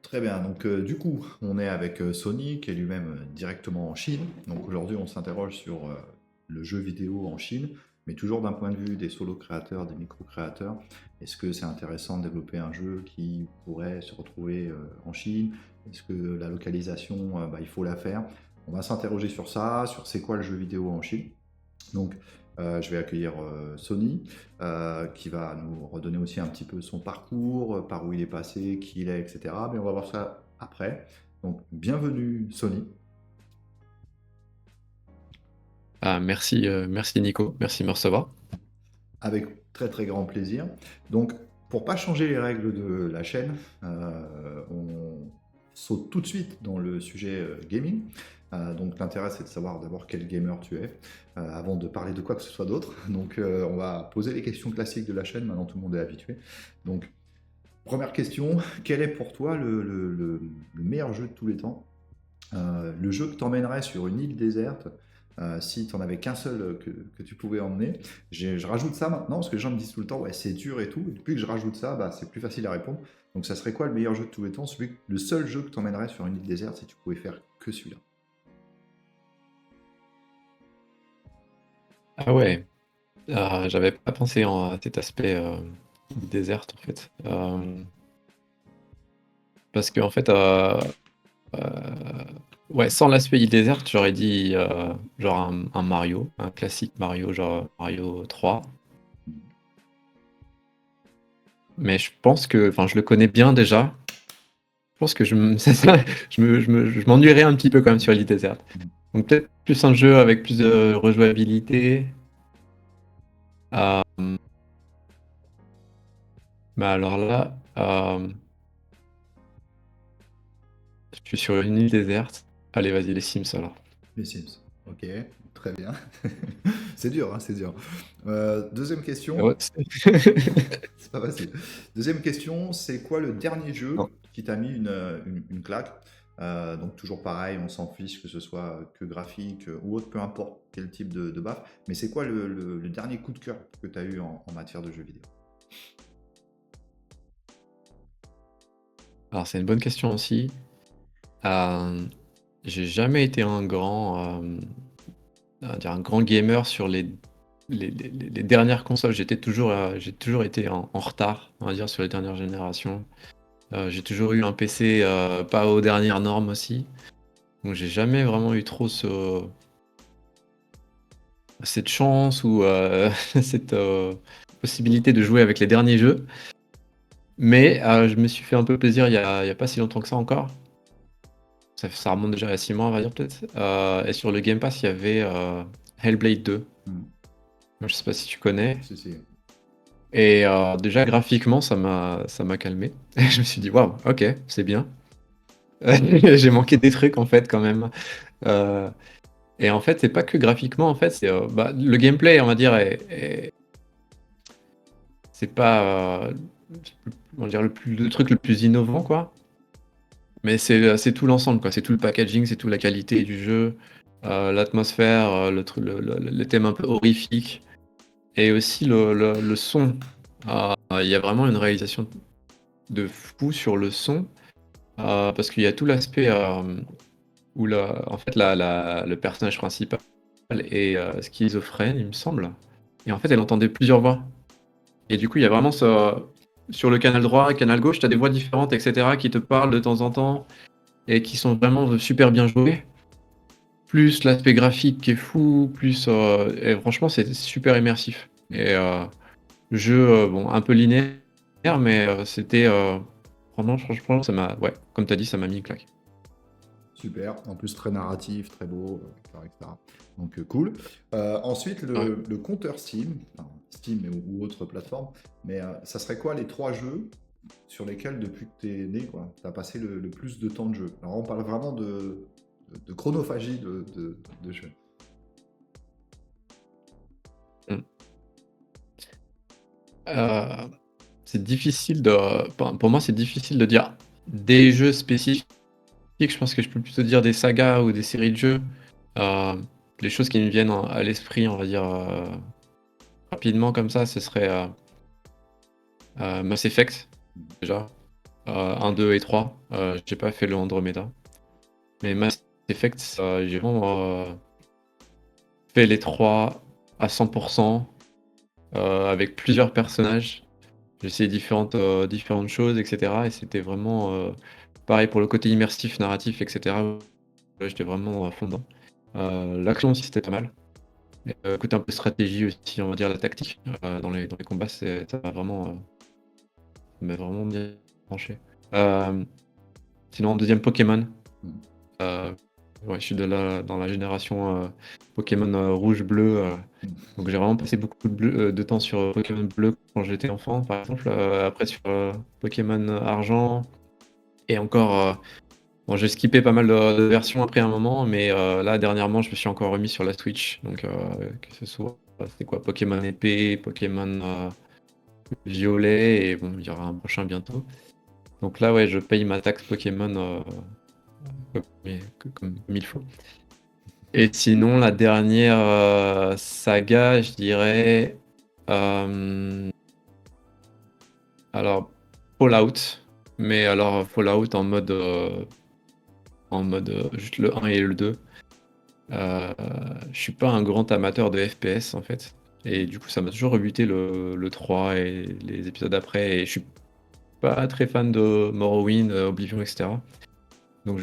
Très bien, donc du coup, on est avec Sony, qui est lui-même directement en Chine. Donc aujourd'hui, on s'interroge sur le jeu vidéo en Chine, mais toujours d'un point de vue des solo créateurs, des micro-créateurs. Est-ce que c'est intéressant de développer un jeu qui pourrait se retrouver en Chine? Est-ce que la localisation, il faut la faire? On va s'interroger sur ça, sur c'est quoi le jeu vidéo en Chine. Donc, je vais accueillir Sony, qui va nous redonner aussi un petit peu son parcours, par où il est passé, qui il est, etc. Mais on va voir ça après. Donc, bienvenue Sony. Ah, merci Nico, merci de me recevoir. Avec très très grand plaisir. Donc, pour pas changer les règles de la chaîne, on saute tout de suite dans le sujet gaming. Donc, l'intérêt c'est de savoir d'abord quel gamer tu es, avant de parler de quoi que ce soit d'autre. Donc, on va poser les questions classiques de la chaîne. Maintenant, tout le monde est habitué. Donc, première question, quel est pour toi le meilleur jeu de tous les temps? Le jeu que t'emmènerais sur une île déserte, si tu n'en avais qu'un seul que tu pouvais emmener. Je rajoute ça maintenant parce que les gens me disent tout le temps, ouais, c'est dur et tout. Et depuis que je rajoute ça, c'est plus facile à répondre. Donc, ça serait quoi le meilleur jeu de tous les temps? Le seul jeu que t'emmènerais sur une île déserte si tu pouvais faire que celui-là. Ah ouais, j'avais pas pensé à cet aspect désert en fait. Parce que en fait, euh, ouais, sans l'aspect île déserte, j'aurais dit genre un Mario, un classique Mario, genre Mario 3. Mais je pense que, enfin, je le connais bien déjà. Je pense que c'est ça, je m'ennuierais un petit peu quand même sur l'île déserte. Donc peut-être plus un jeu avec plus de rejouabilité. Euh, mais alors là, je suis sur une île déserte. Allez, vas-y, les Sims alors. Les Sims. Ok, très bien. C'est dur, hein, c'est dur. Deuxième question, Ouais, c'est pas facile. Deuxième question, c'est quoi le dernier jeu non. qui t'a mis une claque? Donc toujours pareil, on s'en fiche que ce soit que graphique ou autre, peu importe quel type de baffe. Mais c'est quoi le dernier coup de cœur que tu as eu en matière de jeux vidéo? Alors, c'est une bonne question aussi. Euh, j'ai jamais été un grand gamer sur les dernières consoles. J'ai toujours été en retard, on va dire, sur les dernières générations. J'ai toujours eu un PC pas aux dernières normes aussi. Donc, j'ai jamais vraiment eu trop cette chance ou cette possibilité de jouer avec les derniers jeux. Mais je me suis fait un peu plaisir il y a pas si longtemps que ça encore. Ça remonte déjà à 6 mois, on va dire peut-être. Et sur le Game Pass, il y avait Hellblade 2. Hmm. Moi, je sais pas si tu connais. Si, si. Et déjà, graphiquement, ça m'a calmé. Et je me suis dit, waouh, ok, c'est bien. J'ai manqué des trucs, en fait, quand même. Euh, et en fait, c'est pas que graphiquement, en fait, le gameplay, on va dire, c'est pas, on va dire, le truc le plus innovant, quoi. Mais c'est tout l'ensemble, quoi. C'est tout le packaging, c'est toute la qualité du jeu, l'atmosphère, le thème un peu horrifique, et aussi le son. Il y a vraiment une réalisation de fou sur le son, parce qu'il y a tout l'aspect où en fait, le personnage principal est schizophrène, il me semble. Et en fait, elle entendait plusieurs voix. Et du coup, il y a vraiment sur le canal droit, canal gauche, tu as des voix différentes, etc., qui te parlent de temps en temps et qui sont vraiment super bien jouées. Plus l'aspect graphique qui est fou, plus. Et franchement, c'est super immersif. Et jeu, bon, un peu linéaire, mais c'était. Franchement, ça m'a. Ouais, comme tu as dit, ça m'a mis une claque. Super, en plus très narratif, très beau, etc., etc. Donc cool. Ensuite, Ouais. le compteur Steam, enfin, Steam ou autre plateforme, mais ça serait quoi les trois jeux sur lesquels, depuis que tu es né, tu as passé le plus de temps de jeu? Alors on parle vraiment de chronophagie de jeu. Mm. Euh, c'est difficile de. Pour moi, c'est difficile de dire des jeux spécifiques. Je pense que je peux plutôt dire des sagas ou des séries de jeux. Euh, les choses qui me viennent à l'esprit, on va dire rapidement comme ça, ce serait Mass Effect, déjà. 1, 2 et 3. J'ai pas fait le Andromeda. Mais Mass Effect, j'ai vraiment fait les 3 à 100%, avec plusieurs personnages. J'ai essayé différentes choses, etc. Et c'était vraiment pareil pour le côté immersif, narratif, etc. Ouais, j'étais vraiment à fond dedans. L'action aussi, c'était pas mal. Et, côté un peu stratégie aussi, on va dire la tactique dans les combats, ça m'a vraiment bien branché. Sinon, deuxième Pokémon. Mhm. Euh, ouais, je suis dans la génération Pokémon rouge-bleu. Donc j'ai vraiment passé beaucoup de temps sur Pokémon bleu quand j'étais enfant, par exemple. Après sur Pokémon argent. Et encore, bon, j'ai skippé pas mal de versions après un moment, mais là dernièrement je me suis encore remis sur la Switch. Donc que ce soit, c'était quoi, Pokémon épée, Pokémon violet, et bon, il y aura un prochain bientôt. Donc là ouais, je paye ma taxe Pokémon comme il faut. Et sinon, la dernière saga, je dirais. euh, alors, Fallout. Mais alors, Fallout en mode juste le 1 et le 2. Euh, je suis pas un grand amateur de FPS en fait. Et du coup, ça m'a toujours rebuté le 3 et les épisodes après. Et je suis pas très fan de Morrowind, Oblivion, etc. Donc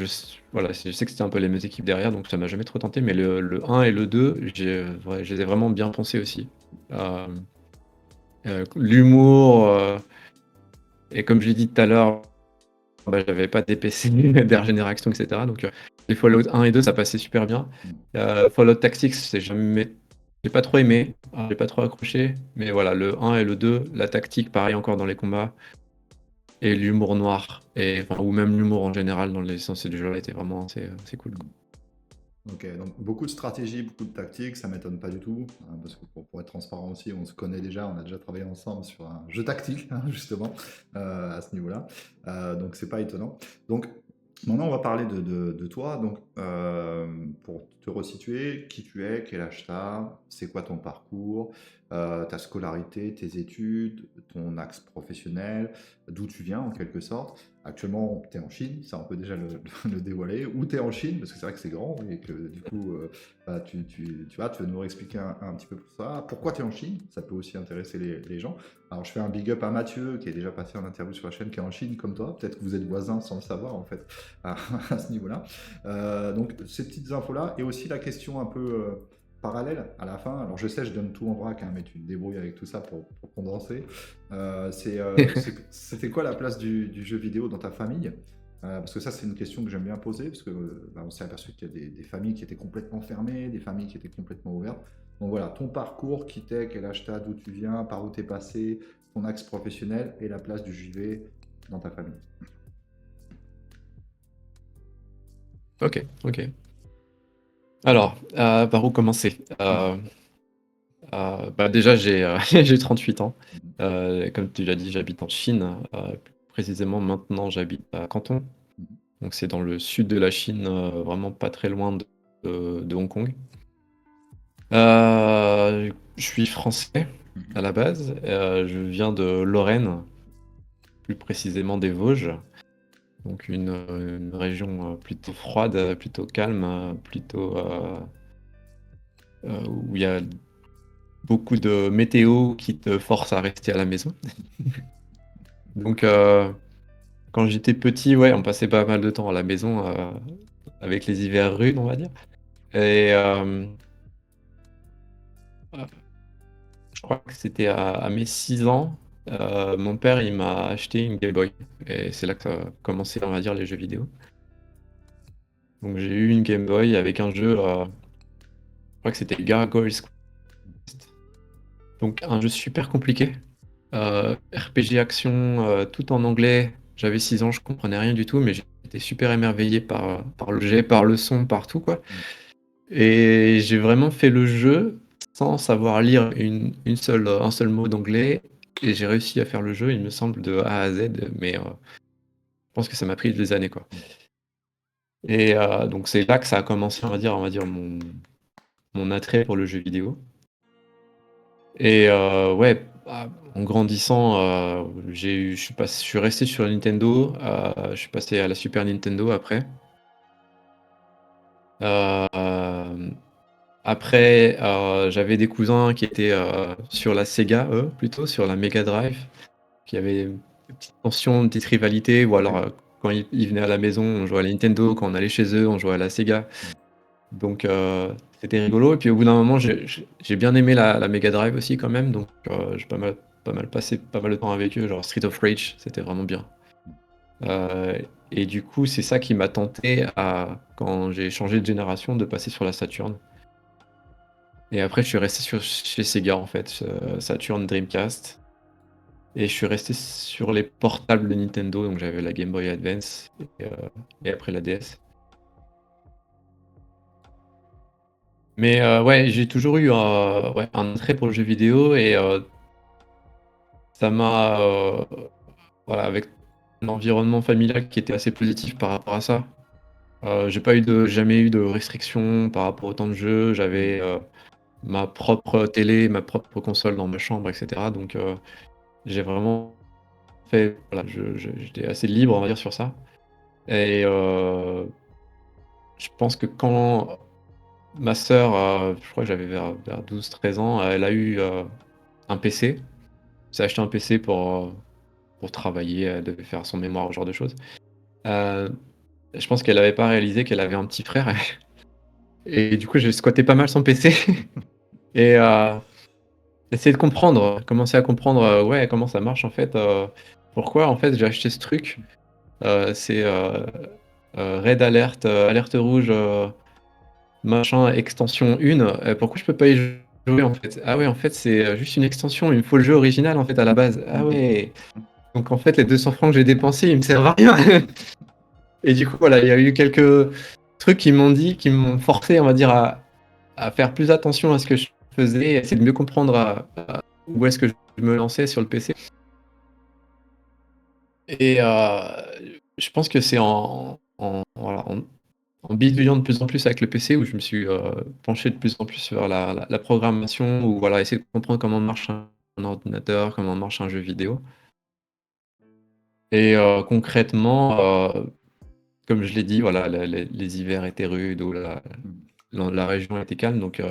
voilà, je sais que c'était un peu les mêmes équipes derrière, donc ça m'a jamais trop tenté, mais le 1 et le 2, ouais, je les ai vraiment bien pensés aussi. Euh, L'humour, et comme je l'ai dit tout à l'heure, bah, j'avais pas des PC dernière génération, etc. Donc les Fallout 1 et 2, ça passait super bien. Mhm. Fallout Tactics, j'ai pas trop aimé, j'ai pas trop accroché, mais voilà, le 1 et le 2, la tactique, pareil encore dans les combats, et l'humour noir, ou même l'humour en général dans l'essence du jeu, était vraiment assez cool, quoi. Ok, donc beaucoup de stratégie, beaucoup de tactique, ça m'étonne pas du tout, hein, parce que pour être transparent aussi, on se connaît déjà, on a déjà travaillé ensemble sur un jeu tactique, hein, justement, à ce niveau-là. Donc c'est pas étonnant. Donc maintenant on va parler de toi. Donc pour te resituer, qui tu es, quel âge tu as, c'est quoi ton parcours, ta scolarité, tes études, ton axe professionnel, d'où tu viens en quelque sorte. Actuellement, tu es en Chine, ça on peut déjà le dévoiler. Ou tu es en Chine, parce que c'est vrai que c'est grand et que du coup, bah, tu vas nous expliquer un petit peu plus ça. Pourquoi tu es en Chine? Ça peut aussi intéresser les gens. Alors, je fais un big up à Mathieu, qui est déjà passé en interview sur la chaîne, qui est en Chine comme toi. Peut-être que vous êtes voisins sans le savoir, en fait, à, à ce niveau-là. Donc, ces petites infos-là. Et aussi la question un peu parallèle à la fin. Alors, je sais, je donne tout en vrac, hein, mais tu te débrouilles avec tout ça pour condenser. C'était quoi la place du jeu vidéo dans ta famille? Parce que ça, c'est une question que j'aime bien poser, parce que bah, on s'est aperçu qu'il y a des familles qui étaient complètement fermées, des familles qui étaient complètement ouvertes. Donc voilà, ton parcours, qui t'es, quel âge t'as, d'où tu viens, par où t'es passé, ton axe professionnel et la place du JV dans ta famille. Ok, ok. Alors, par où commencer? Bah déjà, j'ai 38 ans. Mhm. Comme tu l'as dit, j'habite en Chine. Plus précisément, maintenant, j'habite à Canton. Mhm. Donc, c'est dans le sud de la Chine, vraiment pas très loin de Hong Kong. Je suis français Mhm. à la base. Je viens de Lorraine, plus précisément des Vosges. Donc, une région plutôt froide, plutôt calme, plutôt où il y a beaucoup de météo qui te force à rester à la maison. Donc, quand j'étais petit, ouais, on passait pas mal de temps à la maison avec les hivers rudes, on va dire. Et je crois que c'était à mes 6 ans, mon père il m'a acheté une Game Boy. Et c'est là que ça a commencé, on va dire, les jeux vidéo. Donc j'ai eu une Game Boy avec un jeu, je crois que c'était Gargoyle's Quest. Donc un jeu super compliqué. RPG action, tout en anglais. J'avais 6 ans, je comprenais rien du tout, mais j'étais super émerveillé par le jet, par le son, par tout, quoi. Mhm. Et j'ai vraiment fait le jeu sans savoir lire un seul mot d'anglais. Et j'ai réussi à faire le jeu, il me semble, de A à Z, mais je pense que ça m'a pris des années, quoi. Et donc c'est là que ça a commencé, on va dire mon attrait pour le jeu vidéo. Et ouais, En grandissant, je suis resté sur la Nintendo, je suis passé à la Super Nintendo après. Hem, Après, j'avais des cousins qui étaient, sur la Sega, eux, plutôt, sur la Mega Drive, qui avaient une petite tension, une petite rivalité ou alors, quand ils venaient à la maison, on jouait à la Nintendo, quand on allait chez eux, on jouait à la Sega. Donc c'était rigolo et puis au bout d'un moment, j'ai bien aimé la Mega Drive aussi quand même, donc j'ai pas mal passé pas mal de temps avec eux, genre Street of Rage, c'était vraiment bien. Heu et du coup, c'est ça qui m'a tenté à quand j'ai changé de génération, de passer sur la Saturn et après je suis resté chez Sega en fait, Saturn, Dreamcast et je suis resté sur les portables de Nintendo, donc j'avais la Game Boy Advance et après la DS. Mais ouais, j'ai toujours eu ouais, un attrait pour le jeu vidéo et ça m'a, voilà, avec l'environnement familial qui était assez positif par rapport à ça. J'ai pas eu de jamais eu de restrictions par rapport au temps de jeu. J'avais, ma propre télé, ma propre console dans ma chambre et cetera, donc j'ai vraiment fait voilà, j'étais assez libre, on va dire, sur ça et je pense que quand ma sœur, je crois que j'avais vers 12-13 ans, elle a eu, un PC. S'est acheté un PC pour travailler, elle devait faire son mémoire, ce genre de choses. Heu, je pense qu'elle avait pas réalisé qu'elle avait un petit frère et du coup, j'ai squatté pas mal son PC et essayer de comprendre, commencer à comprendre, ouais, comment ça marche en fait, pourquoi en fait j'ai acheté ce truc. C'est, Red Alert, alerte rouge, machin extension 1, pourquoi je peux pas y jouer en fait? Ah ouais, en fait, c'est, juste une extension, il me faut le jeu original en fait à la base. Ah ouais! Donc en fait, les 200 francs que j'ai dépensés, ils me servent à rien. Et du coup, voilà, il y a eu quelques trucs qui m'ont forcé, on va dire, à faire plus attention à ce que je faisais, à essayer de mieux comprendre où est-ce que je me lançais sur le PC. Et je pense que c'est voilà, en bidouillant de plus en plus avec le PC où je me suis penché de plus en plus vers la programmation, ou voilà, essayer de comprendre comment marche un ordinateur, comment marche un jeu vidéo. Et concrètement, comme je l'ai dit, voilà, les hivers étaient rudes ou la région était calme, donc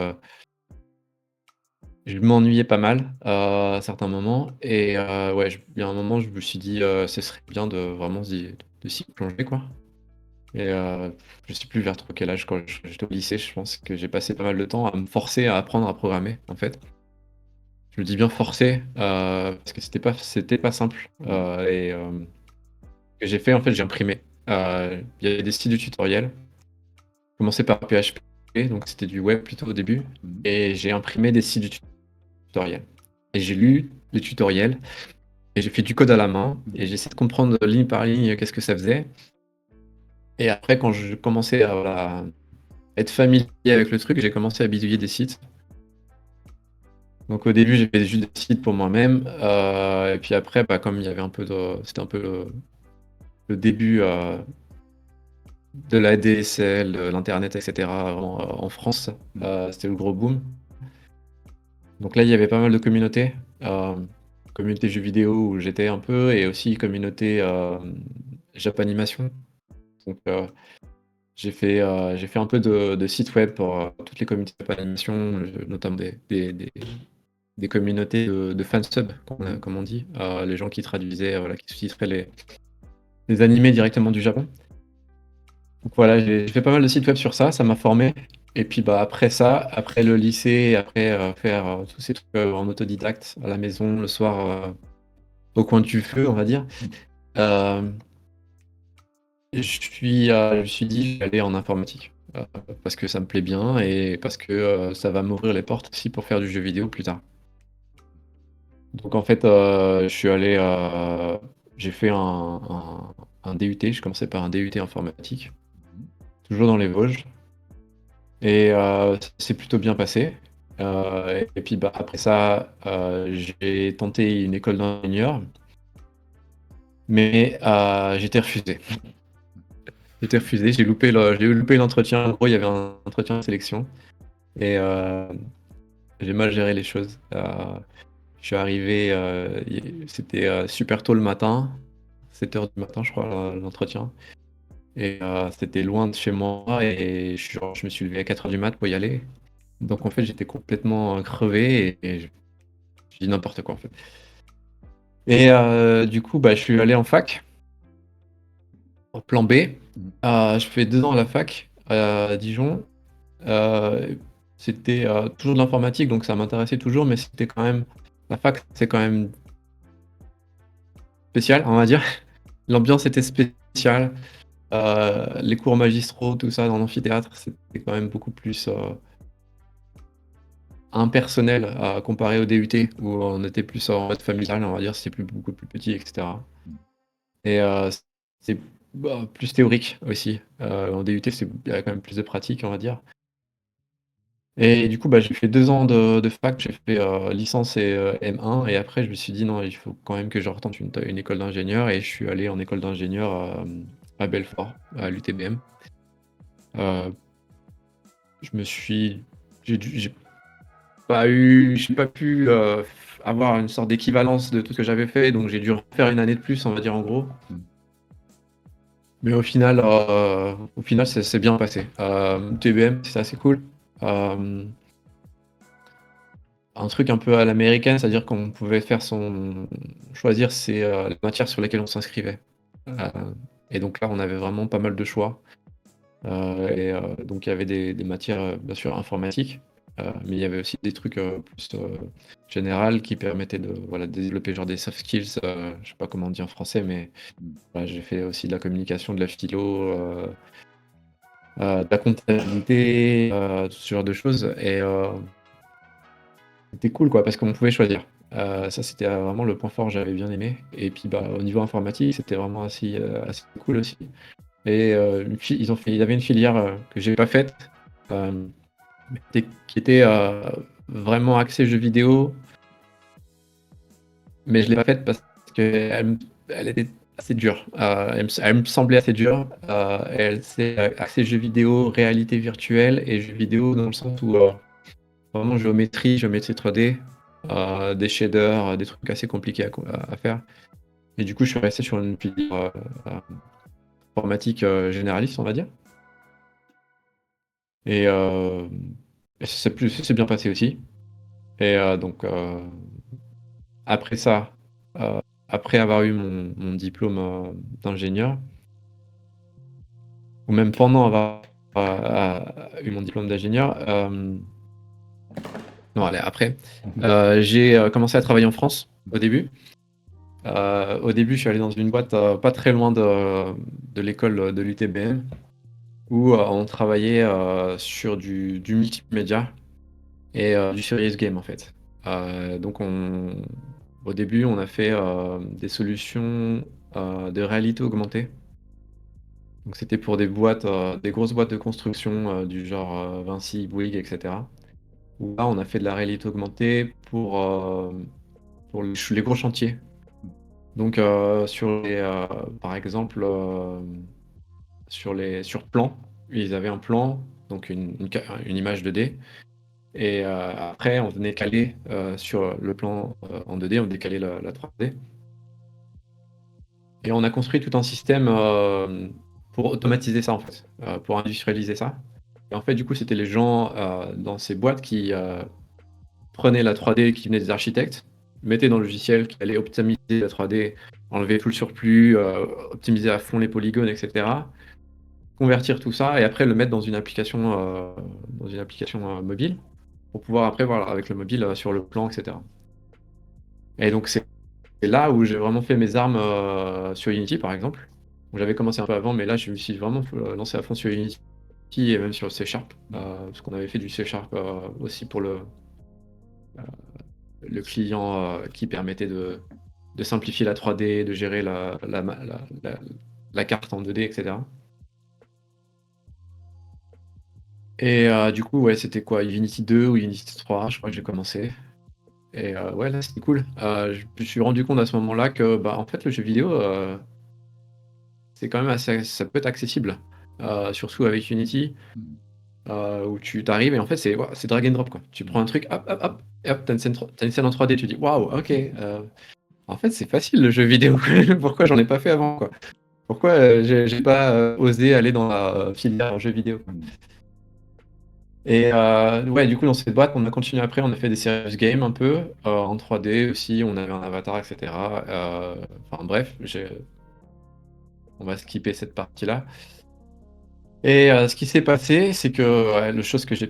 je m'ennuyais pas mal, à certains moments et ouais, il y a un moment, je me suis dit, «Ce serait bien de vraiment s'y plonger, quoi» et je sais plus vers trop quel âge, quand j'étais au lycée, je pense que j'ai passé pas mal de temps à me forcer à apprendre à programmer, en fait. Je me dis bien forcer, parce que c'était pas simple, et ce que j'ai fait, en fait, j'ai imprimé. Il y avait des sites de tutoriels. Commencé par PHP, donc c'était du web plutôt au début, et j'ai imprimé des sites de tutoriels. Et j'ai lu les tutoriels et j'ai fait du code à la main et j'ai essayé de comprendre ligne par ligne qu'est-ce que ça faisait. Et après, quand je commençais à, voilà, être familier avec le truc, j'ai commencé à bidouiller des sites. Donc au début, j'ai fait juste des sites pour moi-même, et puis après, bah, comme il y avait un peu c'était un peu le début de la DSL, de l'internet, etc. En France, c'était le gros boom. Donc là, il y avait pas mal de communautés, communauté jeux vidéo où j'étais un peu, et aussi communauté, Japanimation. Donc j'ai fait un peu de site web pour, toutes les communautés Japanimation, notamment des communautés de fansub, comme on dit, les gens qui traduisaient, voilà, qui sous-titraient les animés directement du Japon. Donc voilà, j'ai fait pas mal de sites web sur ça, ça m'a formé. Et puis bah, après ça, après le lycée, après faire tous ces trucs en autodidacte à la maison, le soir, au coin du feu, on va dire, euh, je me suis dit, je vais aller en informatique. Parce que ça me plaît bien et parce que ça va m'ouvrir les portes aussi pour faire du jeu vidéo plus tard. Donc en fait, je suis allé, j'ai fait un DUT, je commençais par un DUT informatique, toujours dans les Vosges. Et ça s'est plutôt bien passé. Et puis bah, après ça, j'ai tenté une école d'ingénieur, mais j'ai été refusé. J'ai été refusé, j'ai loupé l'entretien. En gros, il y avait un entretien de sélection et j'ai mal géré les choses. Je suis arrivé, c'était super tôt le matin, 7 h du matin, je crois, l'entretien. Et c'était loin de chez moi et je me suis levé à 4 h du mat pour y aller. Donc en fait, j'étais complètement crevé et je dis n'importe quoi en fait. Et du coup, bah, je suis allé en fac, en plan B. Mmh. Je fais 2 ans à la fac à Dijon. C'était toujours de l'informatique, donc ça m'intéressait toujours, mais c'était quand même la fac, c'est quand même spécial, on va dire. L'ambiance était spéciale. Les cours magistraux, tout ça dans l'amphithéâtre, c'était quand même beaucoup plus impersonnel comparé au DUT où on était plus en mode familial, on va dire, c'était beaucoup plus petit, etc. Et c'est plus théorique aussi. En DUT, il y a quand même plus de pratique, on va dire. Et du coup, bah, j'ai fait 2 ans de fac, j'ai fait licence et M1, et après, je me suis dit, non, il faut quand même que je retente une école d'ingénieur, et je suis allé en école d'ingénieur à Belfort, à l'UTBM. Je me suis. J'ai pas pu avoir une sorte d'équivalence de tout ce que j'avais fait, donc j'ai dû refaire une année de plus, on va dire en gros. Mmh. Mais au final, c'est bien passé. TBM, c'est assez cool. Un truc un peu à l'américaine, c'est-à-dire qu'on pouvait choisir les matières sur lesquelles on s'inscrivait. Euh, et donc là, on avait vraiment pas mal de choix. Donc il y avait des matières, bien sûr, informatiques, mais il y avait aussi des trucs plus générales qui permettaient de développer genre des soft skills. Je sais pas comment on dit en français, mais Mmh. voilà, j'ai fait aussi de la communication, de la philo, de la comptabilité, tout ce genre de choses. Et c'était cool, quoi, parce qu'on pouvait choisir. Ça, c'était vraiment le point fort, j'avais bien aimé. Et puis, bah, au niveau informatique, c'était vraiment assez cool aussi. Et il y avait une filière que j'ai pas faite, euh, qui était vraiment axée jeux vidéo, mais je l'ai pas faite parce qu'elle était assez dure. Elle me semblait assez dure. Elle s'est axée jeux vidéo, réalité virtuelle et jeux vidéo dans le sens où vraiment géométrie 3D, des shaders, des trucs assez compliqués à faire. Et du coup, je suis resté sur une filière euh, informatique généraliste, on va dire. Et, ça s'est bien passé aussi. Et donc, après ça, euh, après avoir eu mon diplôme d'ingénieur, ou même pendant avoir eu mon diplôme d'ingénieur, non, allez, après, j'ai commencé à travailler en France au début. Au début, je suis allé dans une boîte pas très loin de l'école de l'UTBM, où on travaillait sur du multimédia et du serious game en fait. Donc au début, on a fait des solutions de réalité augmentée. Donc c'était pour des boîtes, des grosses boîtes de construction du genre Vinci, Bouygues, etc. Où là, on a fait de la réalité augmentée pour les gros chantiers. Donc par exemple, sur plan, ils avaient un plan, donc une image 2D. Et après, on venait caler sur le plan en 2D, on venait caler la 3D. Et on a construit tout un système pour automatiser ça, en fait, pour industrialiser ça. Et en fait, du coup, c'était les gens dans ces boîtes qui prenaient la 3D qui venait des architectes, mettaient dans le logiciel qui allait optimiser la 3D, enlever tout le surplus, optimiser à fond les polygones, etc. Convertir tout ça et après le mettre dans une application mobile pour pouvoir après voir avec le mobile sur le plan, etc. Et donc c'est là où j'ai vraiment fait mes armes sur Unity, par exemple. Bon, j'avais commencé un peu avant, mais là je me suis vraiment lancé à fond sur Unity et même sur C Sharp, parce qu'on avait fait du C Sharp aussi pour le client qui permettait de simplifier la 3D, de gérer la carte en 2D, etc. Et du coup, ouais, c'était quoi, Unity 2 ou Unity 3, je crois que j'ai commencé. Et ouais, là, c'était cool. Je me suis rendu compte à ce moment-là que, bah, en fait, le jeu vidéo, c'est quand même ça peut être accessible, surtout avec Unity. où tu t'arrives et en fait, c'est drag and drop, quoi. Tu prends un truc, hop, hop, hop, et hop, t'as une scène en 3D, tu dis waouh, ok. En fait, c'est facile le jeu vidéo. Pourquoi j'en ai pas fait avant, quoi? Pourquoi j'ai pas osé aller dans la filière jeux vidéo, quoi. Mm. Et ouais, du coup, dans cette boîte, on a continué après, on a fait des serious games un peu, en 3D aussi, on avait un avatar, etc. Enfin bref, on va skipper cette partie-là. Et ce qui s'est passé, c'est que, ouais, la chose que j'ai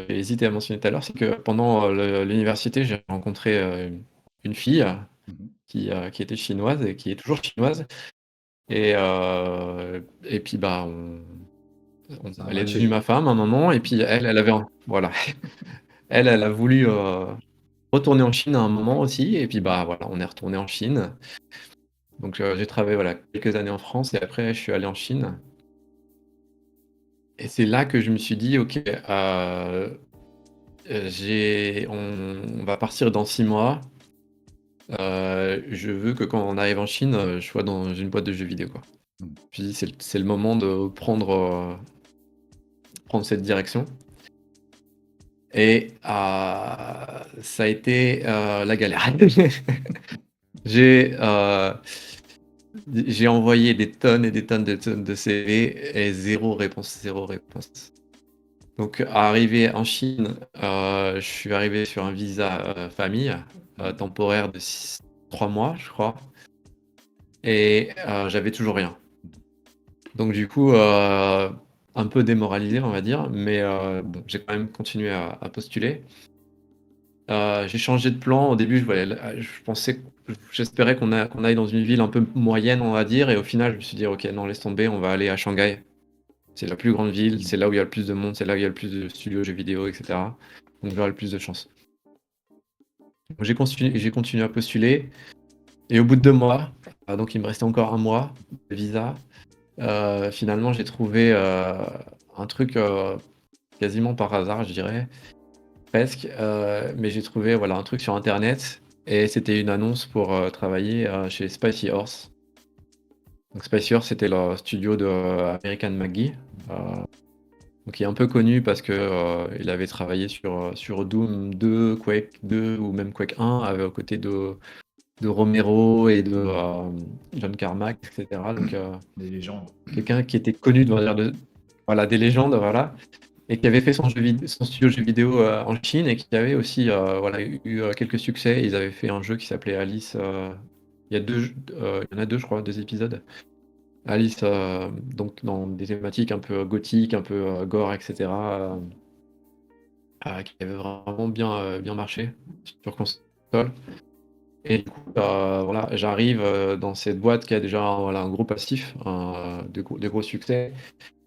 hésité à mentionner tout à l'heure, c'est que pendant l'université, j'ai rencontré une fille Mhm. qui était chinoise et qui est toujours chinoise. Et puis, bah, Ça a elle est devenue matché. ma femme à un moment, et puis elle avait, voilà, elle a voulu retourner en Chine à un moment aussi, et puis bah voilà, on est retourné en Chine. Donc j'ai travaillé voilà quelques années en France, et après je suis allé en Chine. Et c'est là que je me suis dit, ok, on va partir dans 6 mois. Je veux que quand on arrive en Chine, je sois dans une boîte de jeux vidéo, quoi. Mm. Je me suis dit, c'est le moment de prendre cette direction. Et ça a été la galère. J'ai j'ai envoyé des tonnes et des tonnes de CV et zéro réponse, zéro réponse. Donc, arrivé en Chine, je suis arrivé sur un visa famille temporaire de 3 mois, je crois, et j'avais toujours rien. Donc, du coup, un peu démoralisé, on va dire, mais bon, j'ai quand même continué à postuler. J'ai changé de plan. Au début, j'espérais qu'on aille dans une ville un peu moyenne, on va dire, et au final, je me suis dit, ok, non, laisse tomber, on va aller à Shanghai. C'est la plus grande ville, c'est là où il y a le plus de monde, c'est là où il y a le plus de studios jeux vidéo, etc. Donc j'aurai le plus de chance. Donc, j'ai continué à postuler, et au bout de 2 mois, donc il me restait encore un mois de visa, finalement j'ai trouvé un truc quasiment par hasard, je dirais. Presque, mais j'ai trouvé voilà, un truc sur internet, et c'était une annonce pour travailler chez Spicy Horse. Donc Spicy Horse, c'était le studio de American McGee, donc qui est un peu connu parce que il avait travaillé sur Doom 2, Quake 2 ou même Quake 1, aux côtés de Romero et de John Carmack, etc. Donc Des légendes. quelqu'un qui était connu voilà, des légendes, voilà. Et qui avait fait son studio jeux vidéo en Chine, et qui avait aussi voilà, eu quelques succès. Ils avaient fait un jeu qui s'appelait Alice. Il y en a deux, je crois, 2 épisodes. Alice, donc dans des thématiques un peu gothiques, un peu gore, etc. Qui avait vraiment bien marché sur console. Et du coup, voilà, j'arrive dans cette boîte qui a déjà voilà, un gros passif, de gros succès,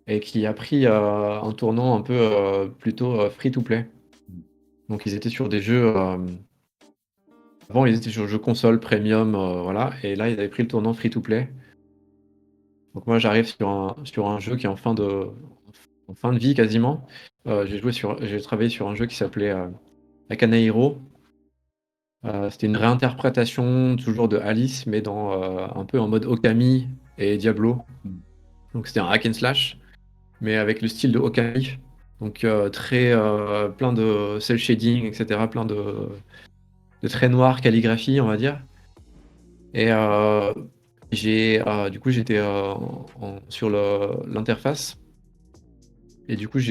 et qui a pris un tournant un peu plutôt free-to-play. Donc ils étaient sur des jeux. Avant, ils étaient sur jeux console premium, voilà, et là, ils avaient pris le tournant free-to-play. Donc moi, j'arrive sur un jeu qui est en fin de vie quasiment. J'ai travaillé sur un jeu qui s'appelait Akane Hero. C'était une réinterprétation toujours de Alice, mais un peu en mode Okami et Diablo. Mm. Donc c'était un hack and slash, mais avec le style de Okami. Donc très plein de cel shading, etc. Plein de traits noirs, calligraphie, on va dire. Et du coup, j'étais sur l'interface. Et du coup, je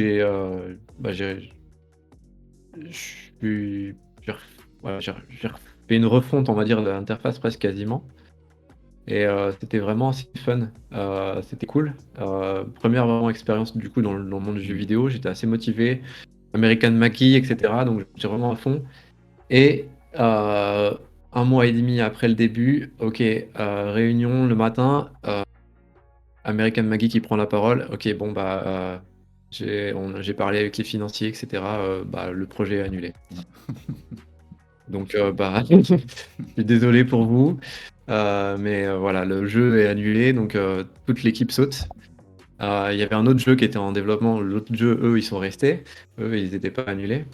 suis- j'ai ref- ouais, j'ai fait une refonte, on va dire, de l'interface presque quasiment. Et c'était vraiment assez fun. C'était cool. Première vraiment expérience du coup dans le monde du jeu vidéo. J'étais assez motivé. American Mackie, etc. Donc j'étais vraiment à fond. Et un mois et demi après le début, ok, réunion le matin, American Maggie qui prend la parole. Ok, bon bah j'ai parlé avec les financiers, etc. Bah, le projet est annulé. Donc bah je suis désolé pour vous, mais voilà, le jeu est annulé, donc toute l'équipe saute. Il y avait un autre jeu qui était en développement. L'autre jeu, eux, ils sont restés. Eux, ils n'étaient pas annulés.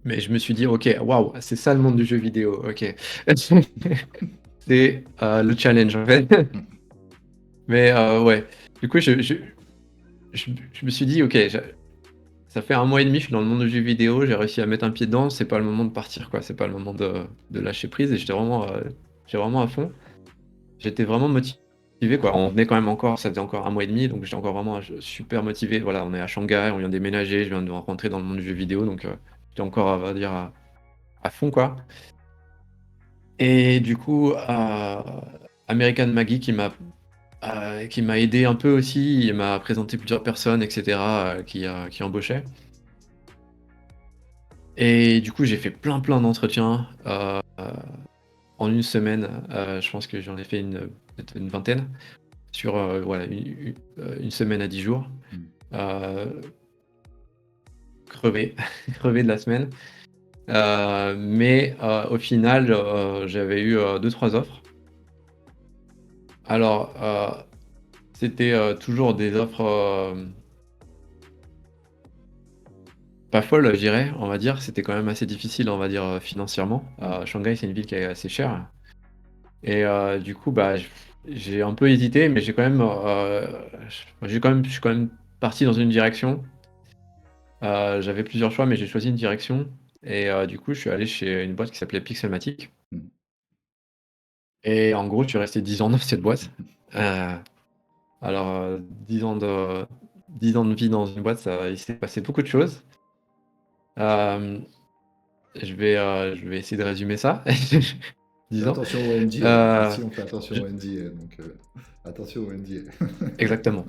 Mais je me suis dit, ok, waouh, c'est ça le monde du jeu vidéo, ok. C'est le challenge en fait. Mais ouais, du coup, je me suis dit, ok, ça fait 1 mois et demi, je suis dans le monde du jeu vidéo, j'ai réussi à mettre un pied dedans, c'est pas le moment de partir, quoi. C'est pas le moment de lâcher prise et j'étais vraiment à fond. J'étais vraiment motivé, quoi. On venait quand même encore, ça faisait encore 1 mois et demi, donc j'étais encore vraiment super motivé. Voilà, on est à Shanghai, on vient de déménager, je viens de rentrer dans le monde du jeu vidéo, donc j'étais encore, on va dire, à fond, quoi. Et du coup, American Maggie qui m'a aidé un peu aussi, il m'a présenté plusieurs personnes, etc., qui embauchaient. Et du coup, j'ai fait plein d'entretiens en une semaine. Je pense que j'en ai fait peut-être une vingtaine sur voilà, une semaine à 10 jours. Mm. Euh, crevé, crevé de la semaine. Mais au final, j'avais eu 2-3 offres. Alors, c'était toujours des offres pas folles, je dirais, on va dire. C'était quand même assez difficile, on va dire, financièrement. Shanghai, c'est une ville qui est assez chère. Et du coup, bah, j'ai un peu hésité, mais je suis quand même parti dans une direction. J'avais plusieurs choix, mais j'ai choisi une direction. Et du coup, je suis allé chez une boîte qui s'appelait Pixelmatic. Mm. Et en gros, je suis resté 10 ans dans cette boîte. Euh, alors, 10 ans de vie dans une boîte, il s'est passé beaucoup de choses. Euh, je vais essayer de résumer ça. Fais 10 ans. attention au NDA. Euh, Ici, on fait attention je- au NDA. Donc, attention au NDA. Exactement.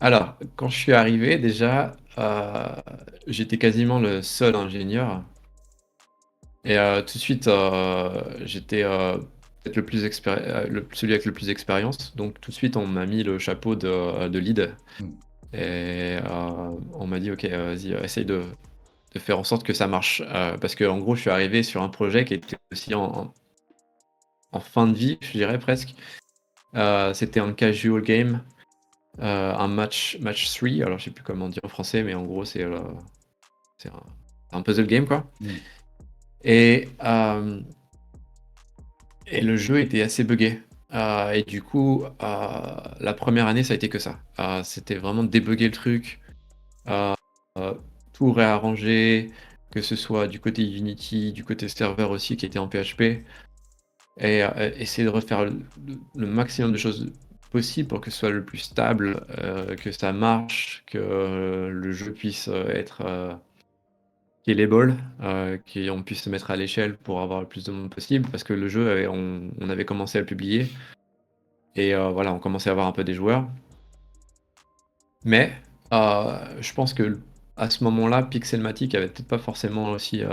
Alors, quand je suis arrivé, déjà, j'étais quasiment le seul ingénieur. Et tout de suite, j'étais peut-être celui avec le plus d'expérience. Donc tout de suite, on m'a mis le chapeau de lead. Mm. Et on m'a dit, OK, vas-y, essaye de faire en sorte que ça marche. Parce que en gros, je suis arrivé sur un projet qui était aussi en fin de vie, je dirais presque. C'était un casual game, un match 3. Alors je sais plus comment dire en français, mais en gros, c'est un puzzle game, quoi. Mm. Et, et le jeu était assez buggé. Et du coup, la première année, ça a été que ça. C'était vraiment débugger le truc, euh, euh, tout réarranger, que ce soit du côté Unity, du côté serveur aussi qui était en PHP, et essayer de refaire le maximum de choses possibles pour que ce soit le plus stable, que ça marche, que le jeu puisse être scalable, qu'on puisse se mettre à l'échelle pour avoir le plus de monde possible, parce que le jeu, on avait commencé à le publier, et voilà, on commençait à avoir un peu des joueurs. Mais je pense que à ce moment-là, Pixelmatic avait peut-être pas forcément aussi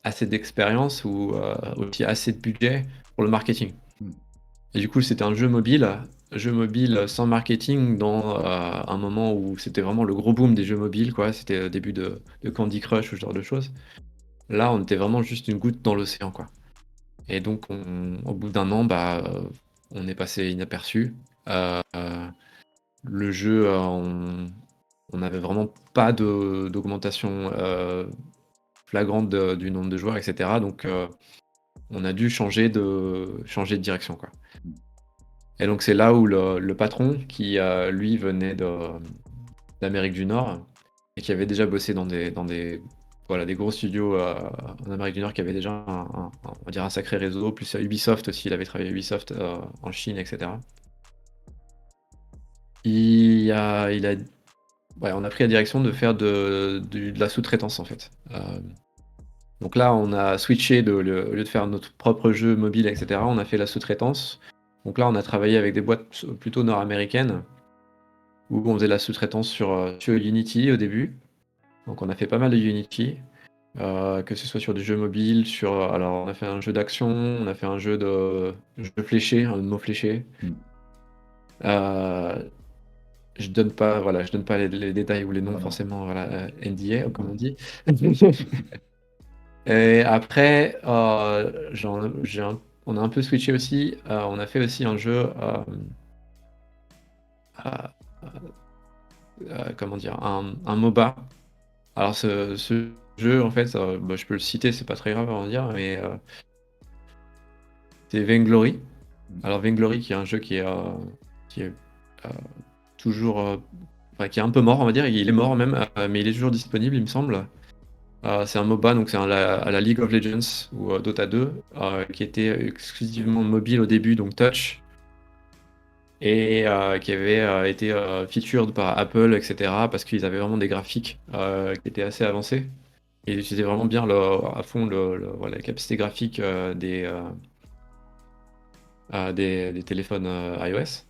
assez d'expérience ou aussi assez de budget pour le marketing. Mm. Et du coup, c'était un jeu mobile sans marketing dans un moment où c'était vraiment le gros boom des jeux mobiles, quoi. C'était le début de Candy Crush ou ce genre de choses. Là, on était vraiment juste une goutte dans l'océan, quoi. Et donc, au bout d'un an, bah, on est passé inaperçu. Le jeu, on n'avait vraiment pas d'augmentation flagrante du nombre de joueurs, etc. Donc, on a dû changer de direction, quoi. Mm. Et donc, c'est là où le patron, qui lui venait d'Amérique du Nord et qui avait déjà bossé voilà, des gros studios en Amérique du Nord, qui avait déjà on va dire un sacré réseau, plus à Ubisoft aussi, il avait travaillé à Ubisoft en Chine, etc. Ouais, on a pris la direction de faire de la sous-traitance, en fait. Donc là, on a switché, au lieu de faire notre propre jeu mobile, etc., on a fait la sous-traitance. Donc là, on a travaillé avec des boîtes plutôt nord-américaines, où on faisait la sous-traitance sur Unity au début. Donc on a fait pas mal de Unity, que ce soit sur des jeux mobiles, alors on a fait un jeu d'action, on a fait un jeu fléché, un mot fléché. Mm. Euh, je donne pas les détails ou les noms Non, non. forcément, voilà, NDA, comme on dit. Et après, on a un peu switché aussi. On a fait aussi un jeu, euh, comment dire, un MOBA. Alors ce jeu, en fait, bah, je peux le citer, c'est pas très grave à en dire, mais c'est Vainglory. Mm. Alors Vainglory, qui est un jeu qui est euh, toujours, enfin, qui est un peu mort, on va dire. Il est mort même, mais il est toujours disponible, il me semble. C'est un MOBA, donc c'est à la League of Legends ou Dota 2, qui était exclusivement mobile au début, donc touch, et qui avait été featured par Apple, etc., parce qu'ils avaient vraiment des graphiques qui étaient assez avancés. Et ils utilisaient vraiment bien à fond voilà, la capacité graphique des téléphones iOS.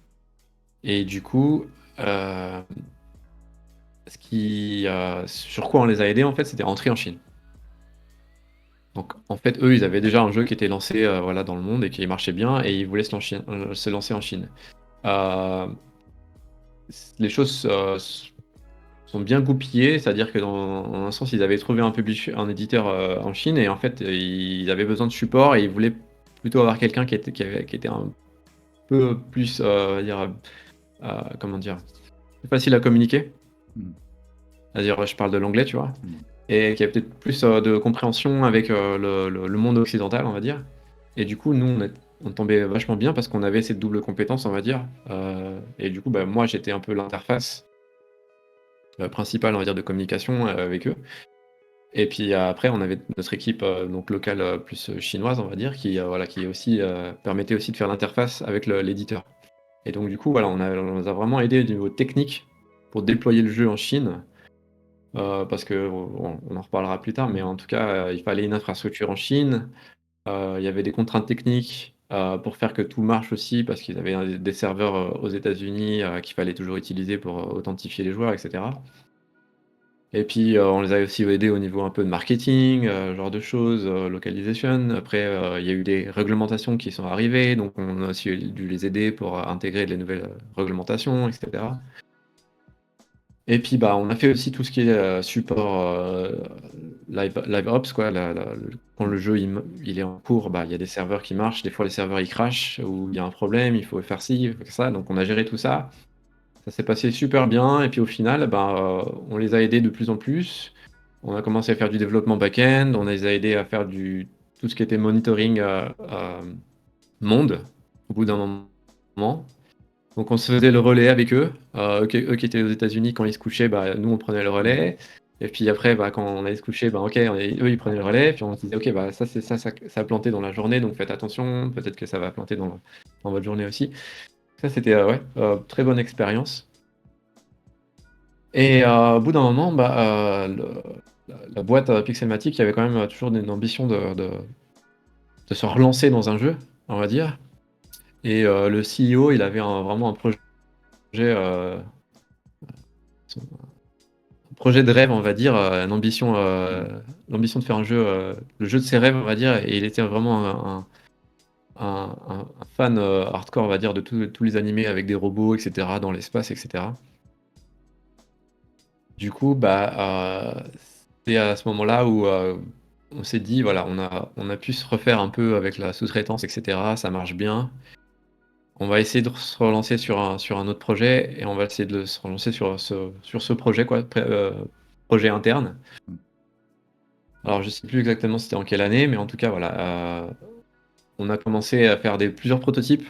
Et du coup, euh, sur quoi on les a aidés, en fait, c'était rentrer en Chine. Donc, en fait, eux, ils avaient déjà un jeu qui était lancé voilà, dans le monde et qui marchait bien, et ils voulaient se lancer en Chine. Euh, les choses sont bien goupillées, c'est-à-dire que dans un sens, ils avaient trouvé un éditeur en Chine, et en fait, ils avaient besoin de support, et ils voulaient plutôt avoir quelqu'un qui était un peu plus, on va dire, comment dire, plus facile à communiquer. Mm. C'est-à-dire, je parle de l'anglais, tu vois, Mm. et qui a peut-être plus de compréhension avec le monde occidental, on va dire. Et du coup, nous, on tombait vachement bien parce qu'on avait cette double compétence, on va dire. Et du coup, bah, moi, j'étais un peu l'interface principale, on va dire, de communication avec eux. Et puis après, on avait notre équipe donc locale plus chinoise, on va dire, voilà, qui aussi permettait aussi de faire l'interface avec l'éditeur. Et donc, du coup, voilà, on les a vraiment aidés au niveau technique pour déployer le jeu en Chine. Parce que on en reparlera plus tard, mais en tout cas, il fallait une infrastructure en Chine. Il y avait des contraintes techniques pour faire que tout marche aussi, parce qu'ils avaient des serveurs aux États-Unis qu'il fallait toujours utiliser pour authentifier les joueurs, etc. Et puis, on les a aussi aidés au niveau un peu de marketing, genre de choses, localisation. Après, il y a eu des réglementations qui sont arrivées, donc on a aussi dû les aider pour intégrer les nouvelles réglementations, etc. Et puis, bah, on a fait aussi tout ce qui est support live ops, quoi. Quand le jeu il est en cours, bah, il y a des serveurs qui marchent. Des fois, les serveurs ils crashent ou il y a un problème, il faut faire ci, il faut faire ça. Donc, on a géré tout ça. Ça s'est passé super bien. Et puis, au final, bah, on les a aidés de plus en plus. On a commencé à faire du développement back-end. On les a aidés à faire tout ce qui était monitoring monde au bout d'un moment. Donc on se faisait le relais avec eux. Eux qui étaient aux États-Unis, quand ils se couchaient, bah, nous on prenait le relais. Et puis après, bah, quand on allait se coucher, bah, ok, eux ils prenaient le relais. Puis on se disait, ok, bah, ça a planté dans la journée, donc faites attention. Peut-être que ça va planter dans votre journée aussi. Ça c'était ouais, très bonne expérience. Et au bout d'un moment, bah, la boîte Pixelmatic avait quand même toujours une ambition de se relancer dans un jeu, on va dire. Et le CEO, il avait vraiment un projet. Projet de rêve, on va dire, une ambition, l'ambition de faire un jeu, le jeu de ses rêves, on va dire, et il était vraiment un fan hardcore, on va dire, de tous les animés avec des robots, etc., dans l'espace, etc. Du coup, bah, c'est à ce moment-là où on s'est dit, voilà, on a pu se refaire un peu avec la sous-traitance, etc., ça marche bien. On va essayer de se relancer sur un autre projet, et on va essayer de se relancer sur ce projet, quoi, projet interne. Alors, je sais plus exactement c'était en quelle année, mais en tout cas, voilà, on a commencé à faire plusieurs prototypes,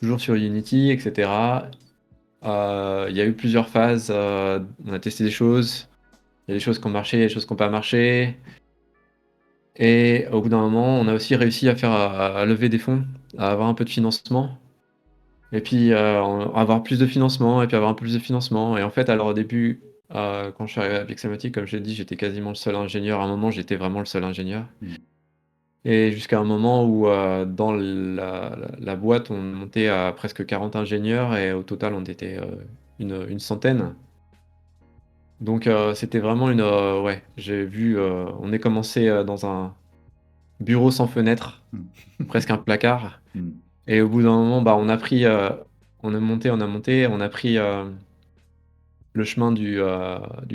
toujours sur Unity, etc. Il y a eu plusieurs phases, on a testé des choses. Il y a des choses qui ont marché, il y a des choses qui n'ont pas marché. Et au bout d'un moment, on a aussi réussi à lever des fonds, à avoir un peu de financement. Et puis, avoir plus de financement, et puis avoir un peu plus de financement. Et en fait, alors au début, quand je suis arrivé à Pixelmatic, comme je l'ai dit, j'étais quasiment le seul ingénieur. À un moment, j'étais vraiment le seul ingénieur. Et jusqu'à un moment où, dans la boîte, on montait à presque 40 ingénieurs, et au total, on était une centaine. Donc, c'était vraiment ouais, j'ai vu, on est commencé dans un bureau sans fenêtre, presque un placard. Et au bout d'un moment, bah, on a monté, on a pris le chemin du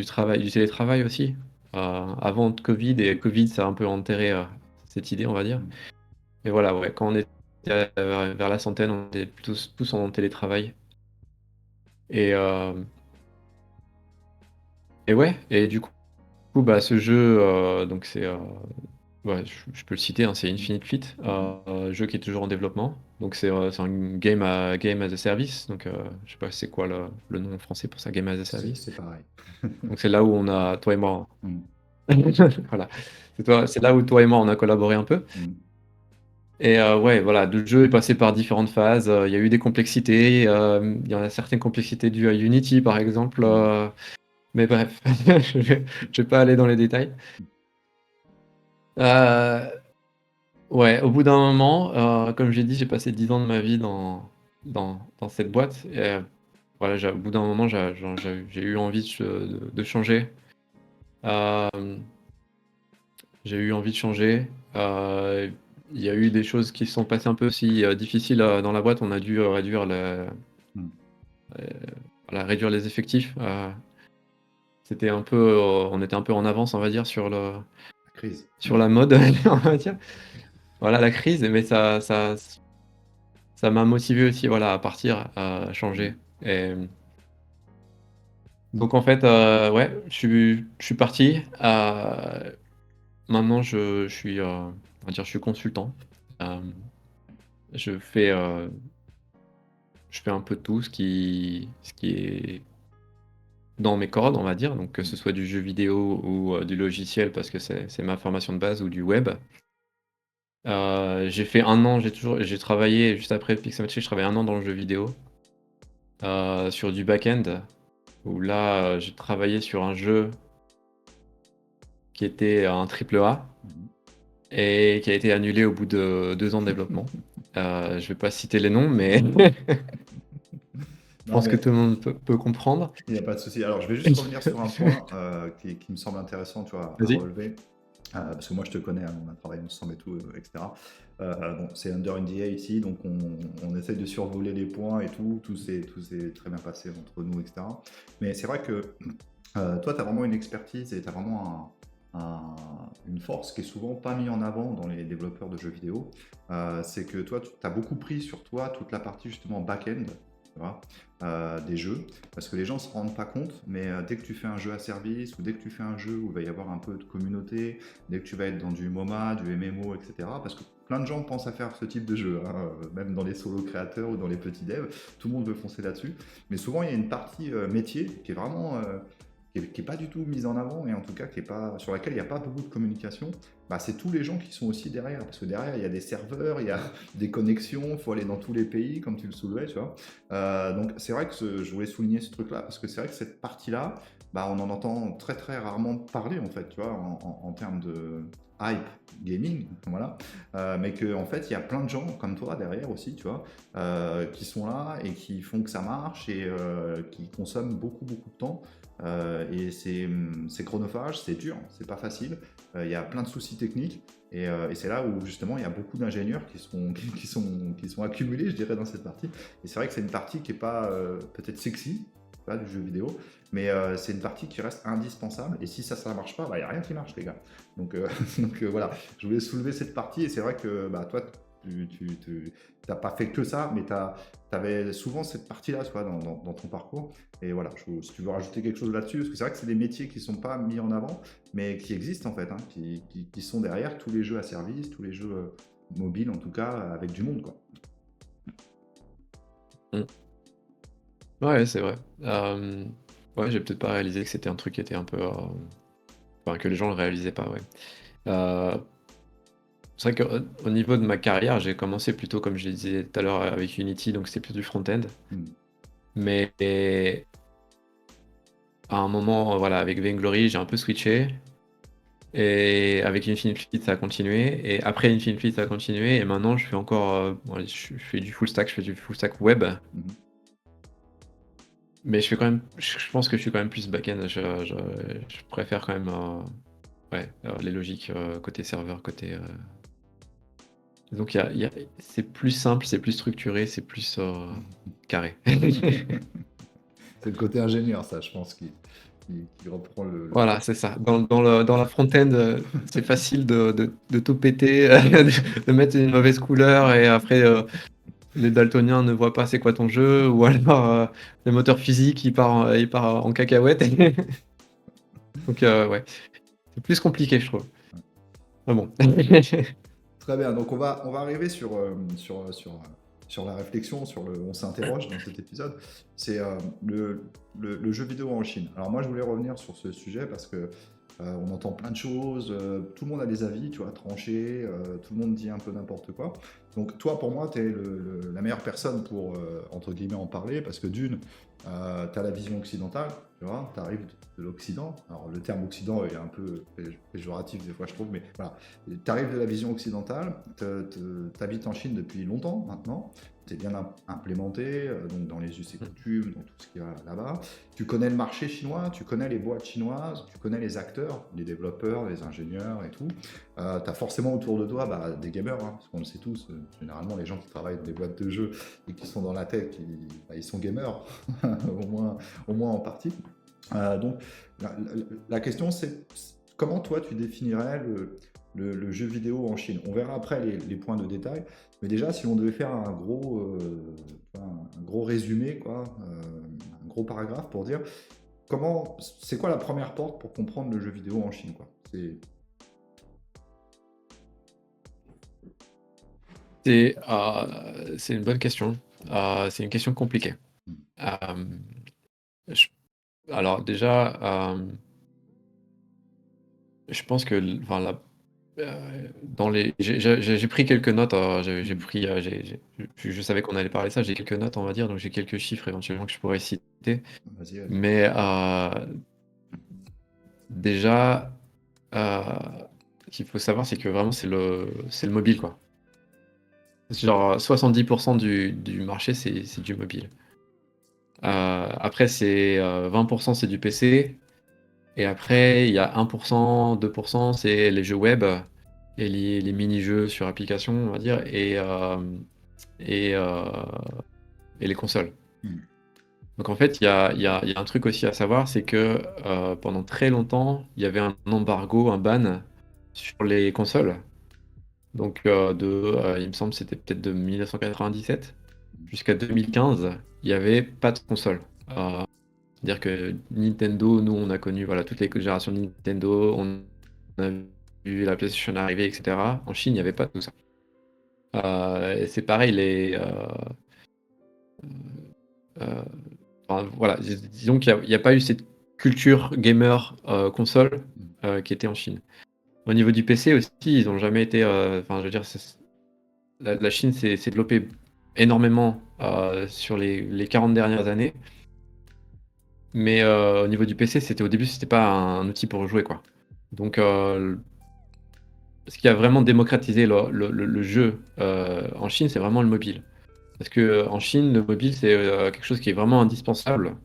travail, du télétravail aussi, avant Covid, et Covid, ça a un peu enterré cette idée, on va dire. Et voilà, ouais, quand on était vers la centaine, on était tous en télétravail. Et, euh, et ouais, et du coup, bah, ce jeu, donc c'est ouais, je peux le citer, hein, c'est Infinite Fleet, jeu qui est toujours en développement. Donc c'est un game as a service. Donc je sais pas c'est quoi le nom en français pour ça, game as a service. C'est pareil. Donc c'est là où on a, toi et moi, Mm. voilà, c'est là où toi et moi on a collaboré un peu. Mm. Et ouais, voilà, le jeu est passé par différentes phases. Il y a eu des complexités. Il y en a certaines complexités dues à Unity, par exemple. Mais bref, je vais pas aller dans les détails. Euh, ouais, au bout d'un moment, comme j'ai dit, j'ai passé 10 ans de ma vie dans cette boîte. Et, voilà, au bout d'un moment, j'ai eu envie de changer. Euh, j'ai eu envie de changer. Il y a eu des choses qui se sont passées un peu aussi difficiles dans la boîte. On a dû réduire Mm. voilà, réduire les effectifs. C'était un peu, on était un peu en avance, on va dire, La crise. sur la mode, on va dire. Voilà, la crise, mais ça m'a motivé aussi, voilà, à partir, à changer. Mm. Et donc en fait, ouais, je suis parti. Maintenant, je suis, on va dire, je suis consultant. Euh, je fais, euh, je fais un peu de tout ce qui est dans mes cordes, on va dire. Donc que ce Mm. soit du jeu vidéo ou du logiciel, parce que c'est ma formation de base, ou du web. J'ai fait un an, j'ai travaillé juste après Pixelmatic, je travaillais un an dans le jeu vidéo, sur du back-end, où là, j'ai travaillé sur un jeu qui était un triple A Mm. et qui a été annulé au bout de 2 ans de développement. Je vais pas citer les noms, mais je Non, pense que mais tout le monde peut comprendre. il n'y a pas de souci. Alors, je vais juste revenir sur un point qui me semble intéressant, tu vois, à Vas-y. relever. Parce que moi, je te connais, hein, on a travaillé ensemble et tout, etc. Bon, c'est under NDA ici, donc on essaye de survoler les points et tout. Tout s'est très bien passé entre nous, etc. Mais c'est vrai que toi, tu as vraiment une expertise et tu as vraiment une force qui est souvent pas mise en avant dans les développeurs de jeux vidéo. C'est que toi, tu as beaucoup pris sur toi toute la partie justement back-end, tu vois, des jeux, parce que les gens ne se rendent pas compte, mais dès que tu fais un jeu à service ou dès que tu fais un jeu où il va y avoir un peu de communauté, dès que tu vas être dans du MOMA, du MMO, etc., parce que plein de gens pensent à faire ce type de jeu, hein, même dans les solo créateurs ou dans les petits devs, tout le monde veut foncer là-dessus, mais souvent il y a une partie métier qui est vraiment qui est pas du tout mise en avant, et en tout cas qui est pas, sur laquelle il n'y a pas beaucoup de communication. Bah, c'est tous les gens qui sont aussi derrière, parce que derrière il y a des serveurs, il y a des connexions, il faut aller dans tous les pays, comme tu le soulevais, tu vois. Donc c'est vrai que je voulais souligner ce truc-là, parce que c'est vrai que cette partie-là, bah, on en entend très très rarement parler, en fait, tu vois, en termes de hype gaming, voilà. Mais qu'en fait, il y a plein de gens comme toi derrière aussi, tu vois, qui sont là et qui font que ça marche et qui consomment beaucoup beaucoup de temps. Et c'est chronophage, c'est dur, c'est pas facile. Il y a plein de soucis techniques. Et c'est là où justement il y a beaucoup d'ingénieurs qui sont accumulés, je dirais, dans cette partie. Et c'est vrai que c'est une partie qui n'est pas peut-être sexy, pas du jeu vidéo, mais c'est une partie qui reste indispensable. Et si ça ne marche pas, il n'y a rien qui marche, les gars. Donc, voilà, je voulais soulever cette partie. Et c'est vrai que bah, toi, tu n'as pas fait que ça, mais tu avais souvent cette partie-là, tu vois, dans ton parcours. Et voilà, si tu veux rajouter quelque chose là-dessus, parce que c'est vrai que c'est des métiers qui ne sont pas mis en avant, mais qui existent en fait, hein, qui sont derrière tous les jeux à service, tous les jeux mobiles en tout cas, avec du monde, quoi. Mm. Ouais, c'est vrai. Ouais, j'ai peut-être pas réalisé que c'était un truc qui était un peu, enfin, que les gens le réalisaient pas, ouais. Euh, c'est vrai qu'au niveau de ma carrière, j'ai commencé plutôt, comme je le disais tout à l'heure, avec Unity, donc c'était plutôt du front-end. Mm. Mais à un moment, voilà, avec Vainglory, j'ai un peu switché. Et avec Infinite Fleet, ça a continué. Et après Infinite Fleet, ça a continué. Et maintenant, je fais encore, bon, je fais du full stack, je fais du full stack web. Mhm. Mais je fais quand même, je pense que je suis quand même plus back-end. Je préfère quand même, ouais, les logiques côté serveur, côté. Donc c'est plus simple, c'est plus structuré, c'est plus carré. C'est le côté ingénieur, ça, je pense, qui reprend le Voilà, truc. c'est ça. Dans la front-end, c'est facile de tout péter, de mettre une mauvaise couleur et après les daltoniens ne voient pas c'est quoi ton jeu, ou alors le moteur physique il part en cacahuète. Donc ouais, c'est plus compliqué, je trouve. Ah bon. Très bien, donc on va arriver sur la réflexion, on s'interroge dans cet épisode. C'est le jeu vidéo en Chine. Alors moi, je voulais revenir sur ce sujet parce que on entend plein de choses, tout le monde a des avis, tu vois, tranchés, tout le monde dit un peu n'importe quoi. Donc toi, pour moi, tu es la meilleure personne pour, entre guillemets, en parler parce que d'une, tu as la vision occidentale, tu vois, tu arrives de l'Occident. Alors le terme Occident est un peu péjoratif des fois, je trouve, mais voilà. Tu arrives de la vision occidentale, tu habites en Chine depuis longtemps maintenant, tu es bien implémenté donc dans les us et coutumes, dans tout ce qu'il y a là-bas. Tu connais le marché chinois, tu connais les boîtes chinoises, tu connais les acteurs, les développeurs, les ingénieurs et tout. Tu as forcément autour de toi des gamers, hein, parce qu'on le sait tous, généralement les gens qui travaillent dans des boîtes de jeux et qui sont dans la tech, ils sont gamers, au moins en partie. Donc la question c'est comment toi tu définirais le jeu vidéo en Chine? On verra après les points de détail, mais déjà si on devait faire un gros résumé, quoi, un gros paragraphe pour dire c'est quoi la première porte pour comprendre le jeu vidéo en Chine, quoi. C'est une bonne question. C'est une question compliquée. Euh, je- alors déjà, je pense que enfin, j'ai pris quelques notes. J'ai pris, je savais qu'on allait parler de ça. J'ai quelques notes, on va dire, donc j'ai quelques chiffres éventuellement que je pourrais citer. Vas-y, vas-y. Mais déjà, ce qu'il faut savoir, c'est que vraiment c'est le mobile, quoi. Genre 70% du marché, c'est du mobile. Après, c'est 20% c'est du PC. Et après, il y a 1%, 2%, c'est les jeux web et les mini-jeux sur application, on va dire, et, euh, et les consoles. Hmm. Donc en fait, il y a un truc aussi à savoir, c'est que pendant très longtemps, il y avait un embargo, un ban sur les consoles. Donc il me semble que c'était peut-être de 1997 jusqu'à 2015, il n'y avait pas de console. C'est-à-dire que Nintendo, nous, on a connu voilà, toutes les générations de Nintendo, on a vu la PlayStation arriver, etc. En Chine, il n'y avait pas tout ça. Et c'est pareil, euh, enfin, voilà, disons qu'il n'y a pas eu cette culture gamer console qui était en Chine. Au niveau du PC aussi, ils n'ont jamais été. Enfin, je veux dire, la Chine s'est développée énormément sur les 40 dernières années. Mais au niveau du PC, au début, c'était pas un outil pour jouer, quoi. Donc, ce qui a vraiment démocratisé le jeu en Chine, c'est vraiment le mobile. Parce que en Chine, le mobile, c'est quelque chose qui est vraiment indispensable.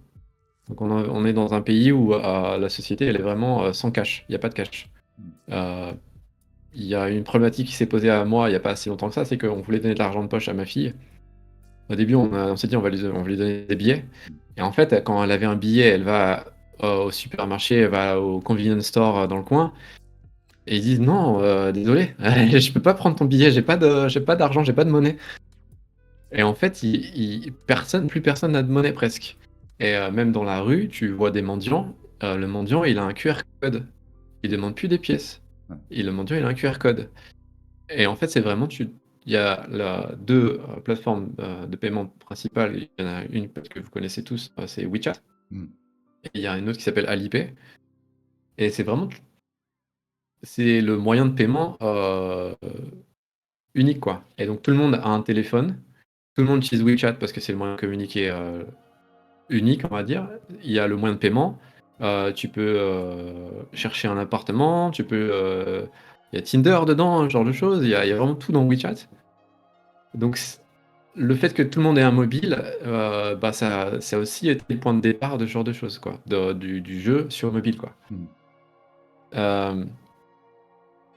Donc, on est dans un pays où la société, elle est vraiment sans cash. Il n'y a pas de cash. Euh, Il y a une problématique qui s'est posée à moi il n'y a pas assez longtemps que ça, c'est qu'on voulait donner de l'argent de poche à ma fille. Au début, on s'est dit on va lui donner des billets. Et en fait, quand elle avait un billet, elle va au supermarché, elle va au convenience store dans le coin, et ils disent non, désolé, je peux pas prendre ton billet, j'ai pas d'argent, j'ai pas de monnaie. Et en fait, plus personne n'a de monnaie presque. Et même dans la rue, tu vois des mendiants. Le mendiant, il a un QR code. Il demande plus des pièces. Ouais. Et le mendiant, il a un QR code. Et en fait, c'est vraiment, il y a deux plateformes de paiement principales. Il y en a une que vous connaissez tous, c'est WeChat. Hmm. Et il y a une autre qui s'appelle Alipay. Et c'est le moyen de paiement unique, quoi. Et donc tout le monde a un téléphone, tout le monde utilise WeChat parce que c'est le moyen de communiquer unique, on va dire. Il y a le moyen de paiement. Tu peux chercher un appartement, il y a Tinder dedans, ce genre de choses. Il y a vraiment tout dans WeChat. Donc le fait que tout le monde ait un mobile, bah ça a aussi été le point de départ de ce genre de choses, quoi, du jeu sur mobile, quoi. Hmm. Euh,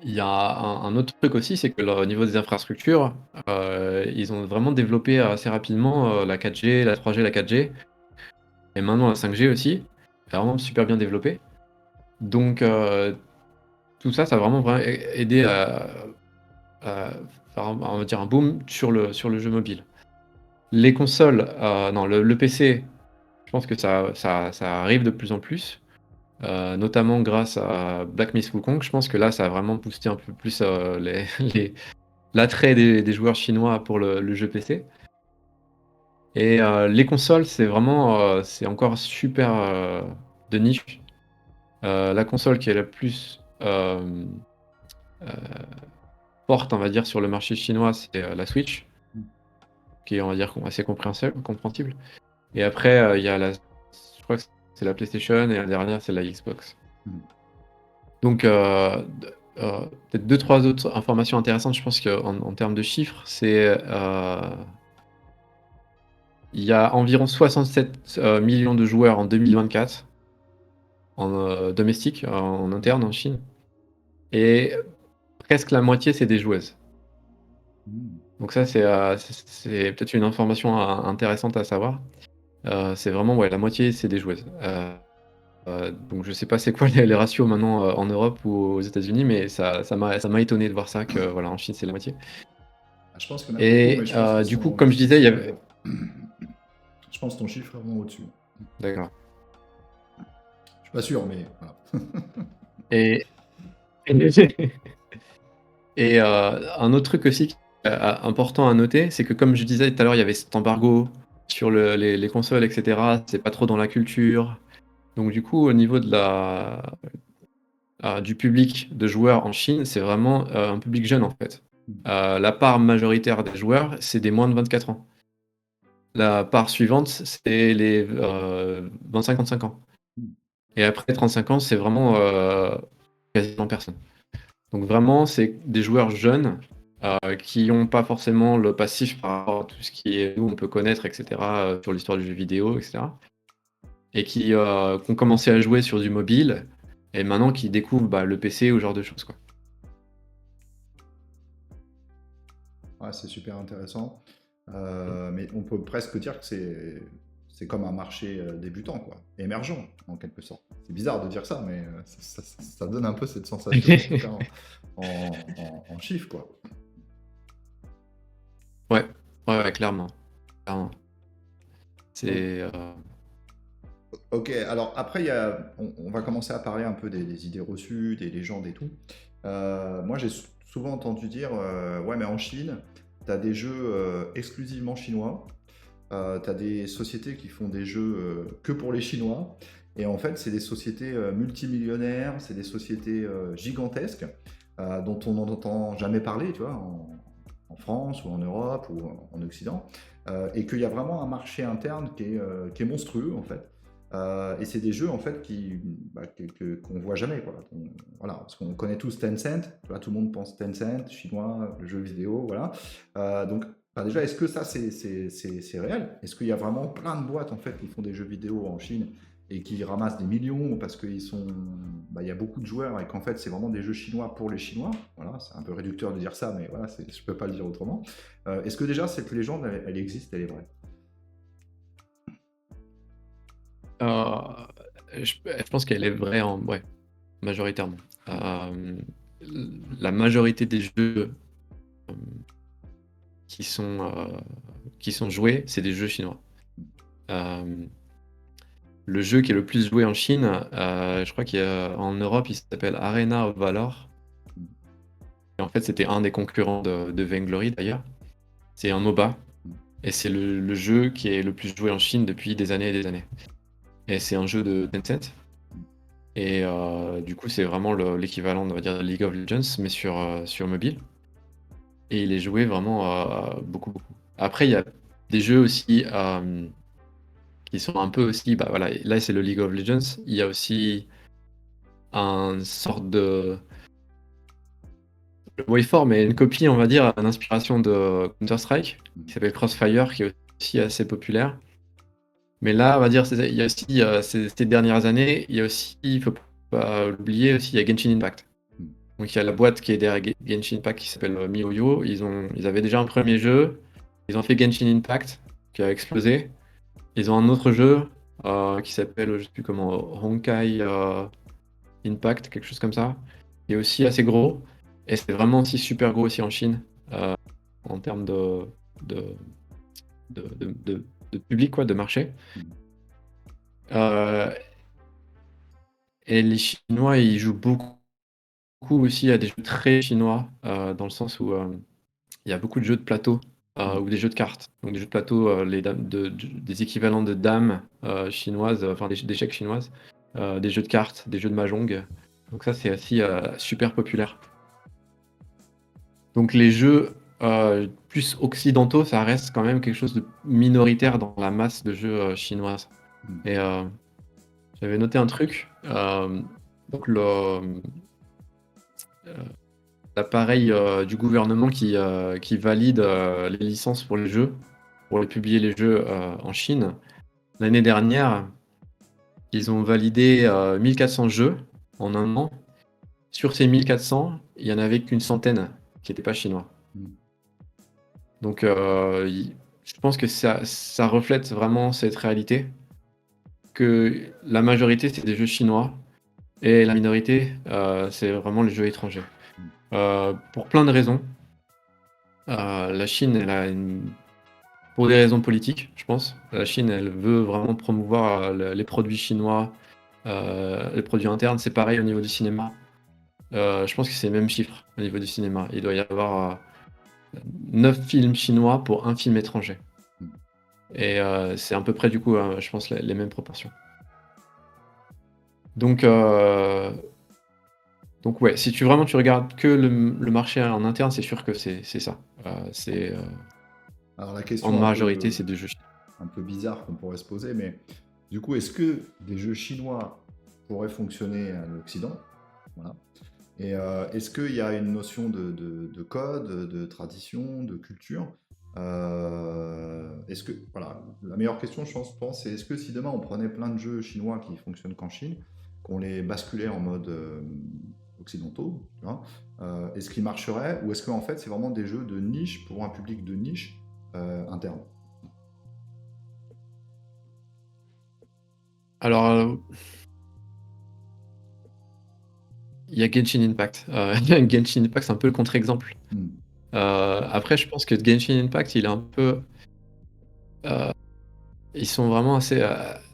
Il y a un autre truc aussi, c'est que au niveau des infrastructures, ils ont vraiment développé assez rapidement la 4G, la 3G, la 4G, et maintenant la 5G aussi, c'est vraiment super bien développé. Donc tout ça, ça a vraiment aidé à faire, on va dire, un boom sur le jeu mobile. Les consoles, non, le PC, je pense que ça arrive de plus en plus. notamment grâce à Black Myth Wukong. Je pense que là, ça a vraiment boosté un peu plus l'attrait des joueurs chinois pour le jeu PC. Et les consoles, c'est vraiment, c'est encore super de niche. La console qui est la plus euh, forte, on va dire, sur le marché chinois, c'est la Switch, qui est, on va dire, assez compréhensible. Et après, il y a je crois que c'est la PlayStation, et la dernière, c'est la Xbox. Mm. Donc, peut-être deux, trois autres informations intéressantes, je pense qu'en termes de chiffres, il y a environ 67 millions de joueurs en 2024 en domestique, en interne, en Chine. Et presque la moitié, c'est des joueuses. Mm. Donc ça, c'est peut-être une information intéressante à savoir. C'est vraiment, ouais, la moitié, c'est des joueuses. Donc je sais pas c'est quoi les ratios maintenant en Europe ou aux États-Unis, mais ça m'a étonné de voir ça, que voilà, en Chine, c'est la moitié. Ah, je pense qu'il y en a beaucoup, mais Et je pense qu'ils du coup, sont, comme je disais, il y avait... je pense que ton chiffre est vraiment au-dessus. D'accord. Je suis pas sûr, mais voilà. Et, et un autre truc aussi important à noter, c'est que comme je disais tout à l'heure, il y avait cet embargo sur les consoles, etc. C'est pas trop dans la culture. Donc du coup, au niveau du public de joueurs en Chine, c'est vraiment un public jeune en fait. La part majoritaire des joueurs, c'est des moins de 24 ans. La part suivante, c'est les 25-35 ans. Et après 35 ans, c'est vraiment quasiment personne. Donc vraiment, c'est des joueurs jeunes qui n'ont pas forcément le passif par rapport à tout ce qui est nous on peut connaître, etc. Sur l'histoire du jeu vidéo, etc. Et qui ont commencé à jouer sur du mobile et maintenant qui découvrent le PC ou ce genre de choses, quoi. Ouais, c'est super intéressant. Mais on peut presque dire que c'est comme un marché débutant, quoi, émergent en quelque sorte. C'est bizarre de dire ça, mais ça donne un peu cette sensation, en tout cas en chiffres, quoi. Ouais, ouais, ouais, clairement. Clairement. Donc, C'est. ok, alors après, on va commencer à parler un peu des idées reçues, des légendes et tout. Moi, j'ai souvent entendu dire, ouais, mais en Chine, tu as des jeux exclusivement chinois. Tu as des sociétés qui font des jeux que pour les Chinois. Et en fait, c'est des sociétés multimillionnaires, c'est des sociétés gigantesques dont on n'entend jamais parler, tu vois, en France ou en Europe ou en Occident. Et qu'il y a vraiment un marché interne qui est monstrueux, en fait. Et c'est des jeux en fait qu'on voit jamais, quoi. Voilà, parce qu'on connaît tous Tencent, tu vois, tout le monde pense Tencent, chinois, le jeu vidéo, voilà. Donc déjà, est-ce que ça c'est réel? Est-ce qu'il y a vraiment plein de boîtes en fait qui font des jeux vidéo en Chine et qui ramassent des millions parce qu'il y a beaucoup de joueurs et qu'en fait c'est vraiment des jeux chinois pour les Chinois? Voilà, c'est un peu réducteur de dire ça, mais voilà, je peux pas le dire autrement. Est-ce que déjà cette légende, elle existe, elle est vraie? Euh, je pense qu'elle est vraie ouais, majoritairement. Euh, la majorité des jeux euh, qui sont joués, c'est des jeux chinois. Euh, le jeu qui est le plus joué en Chine, je crois qu'en Europe, il s'appelle Arena of Valor. Et en fait, c'était un des concurrents de Vainglory d'ailleurs. C'est un MOBA. Et c'est le jeu qui est le plus joué en Chine depuis des années et des années. Et c'est un jeu de Tencent. Et du coup, c'est vraiment l'équivalent, on va dire, de League of Legends, mais sur mobile. Et il est joué vraiment beaucoup, beaucoup. Après, il y a des jeux aussi qui sont un peu aussi, bah voilà, là c'est le League of Legends. Il y a aussi un sorte de le mot est fort, mais une copie, on va dire, une inspiration de Counter-Strike, qui s'appelle Crossfire, qui est aussi assez populaire. Mais là, on va dire, il y a aussi, ces dernières années, il y a aussi, il faut pas l'oublier aussi, il y a Genshin Impact. Donc il y a la boîte qui est derrière Genshin Impact qui s'appelle MiHoYo. Ils avaient déjà un premier jeu, ils ont fait Genshin Impact, qui a explosé. Ils ont un autre jeu qui s'appelle, je sais plus comment, Honkai Impact, quelque chose comme ça, qui est aussi assez gros. Et c'est vraiment aussi super gros aussi en Chine, en termes de, de public, quoi, de marché. Euh, Et les Chinois, ils jouent beaucoup aussi à des jeux très chinois, dans le sens où il y a beaucoup de jeux de plateau Mm. ou des jeux de cartes. Donc des jeux de plateau, les dames des équivalents de dames chinoises, enfin d'échecs chinoises, des jeux de cartes, des jeux de mahjong. Donc ça, c'est aussi super populaire. Donc les jeux plus occidentaux, ça reste quand même quelque chose de minoritaire dans la masse de jeux chinoises. Mm. Et j'avais noté un truc. Donc l'appareil du gouvernement qui valide les licences pour les jeux, pour les publier les jeux en Chine. L'année dernière, ils ont validé 1400 jeux en un an. Sur ces 1400, il n'y en avait qu'une centaine qui n'étaient pas chinois. Mm. Donc je pense que ça reflète vraiment cette réalité, que la majorité, c'est des jeux chinois, et la minorité, c'est vraiment les jeux étrangers. Mm. Pour plein de raisons. La Chine, pour des raisons politiques, je pense. La Chine, elle veut vraiment promouvoir les produits chinois, les produits internes. C'est pareil au niveau du cinéma. Je pense que c'est les mêmes chiffres au niveau du cinéma. Il doit y avoir 9 films chinois pour un film étranger. Mm. Et c'est à peu près, du coup, je pense, les mêmes proportions. Donc ouais, si tu regardes que le marché en interne, c'est sûr que c'est ça. C'est Alors la en question majorité, c'est des jeux chinois. un peu bizarre qu'on pourrait se poser, mais du coup, est-ce que des jeux chinois pourraient fonctionner à l'Occident? Voilà. Et est-ce qu'il y a une notion de code, de tradition, de culture? Est-ce que, voilà, la meilleure question, je pense, c'est est-ce que si demain on prenait plein de jeux chinois qui fonctionnent qu'en Chine, qu'on les basculait en mode occidentaux, tu vois, est-ce qu'ils marcheraient ou est-ce qu'en fait c'est vraiment des jeux de niche pour un public de niche interne? Alors, il y a Genshin Impact. Genshin Impact, c'est un peu le contre-exemple. Hmm. Après, je pense que Genshin Impact, il est un peu. euh, Ils sont vraiment assez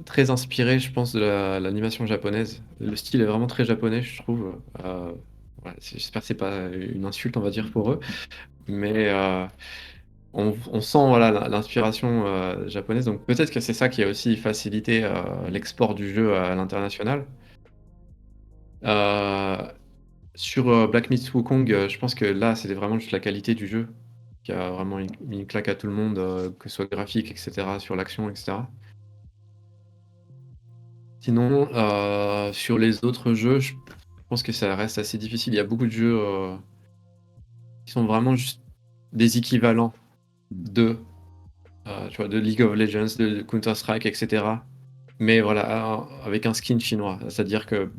très inspirés, je pense, de l'animation japonaise. Le style est vraiment très japonais, je trouve. Ouais, j'espère que c'est pas une insulte, on va dire, pour eux. Mais on sent voilà, l'inspiration japonaise. Donc peut-être que c'est ça qui a aussi facilité l'export du jeu à l'international. Euh, Sur Black Myth Wukong, je pense que là, c'était vraiment juste la qualité du jeu qui a vraiment mis une claque à tout le monde, que ce soit graphique, etc., sur l'action, etc. Sinon, sur les autres jeux, je pense que ça reste assez difficile. Il y a beaucoup de jeux qui sont vraiment juste des équivalents de, tu vois, de League of Legends, de Counter-Strike, etc. Mais voilà, avec un skin chinois. C'est-à-dire que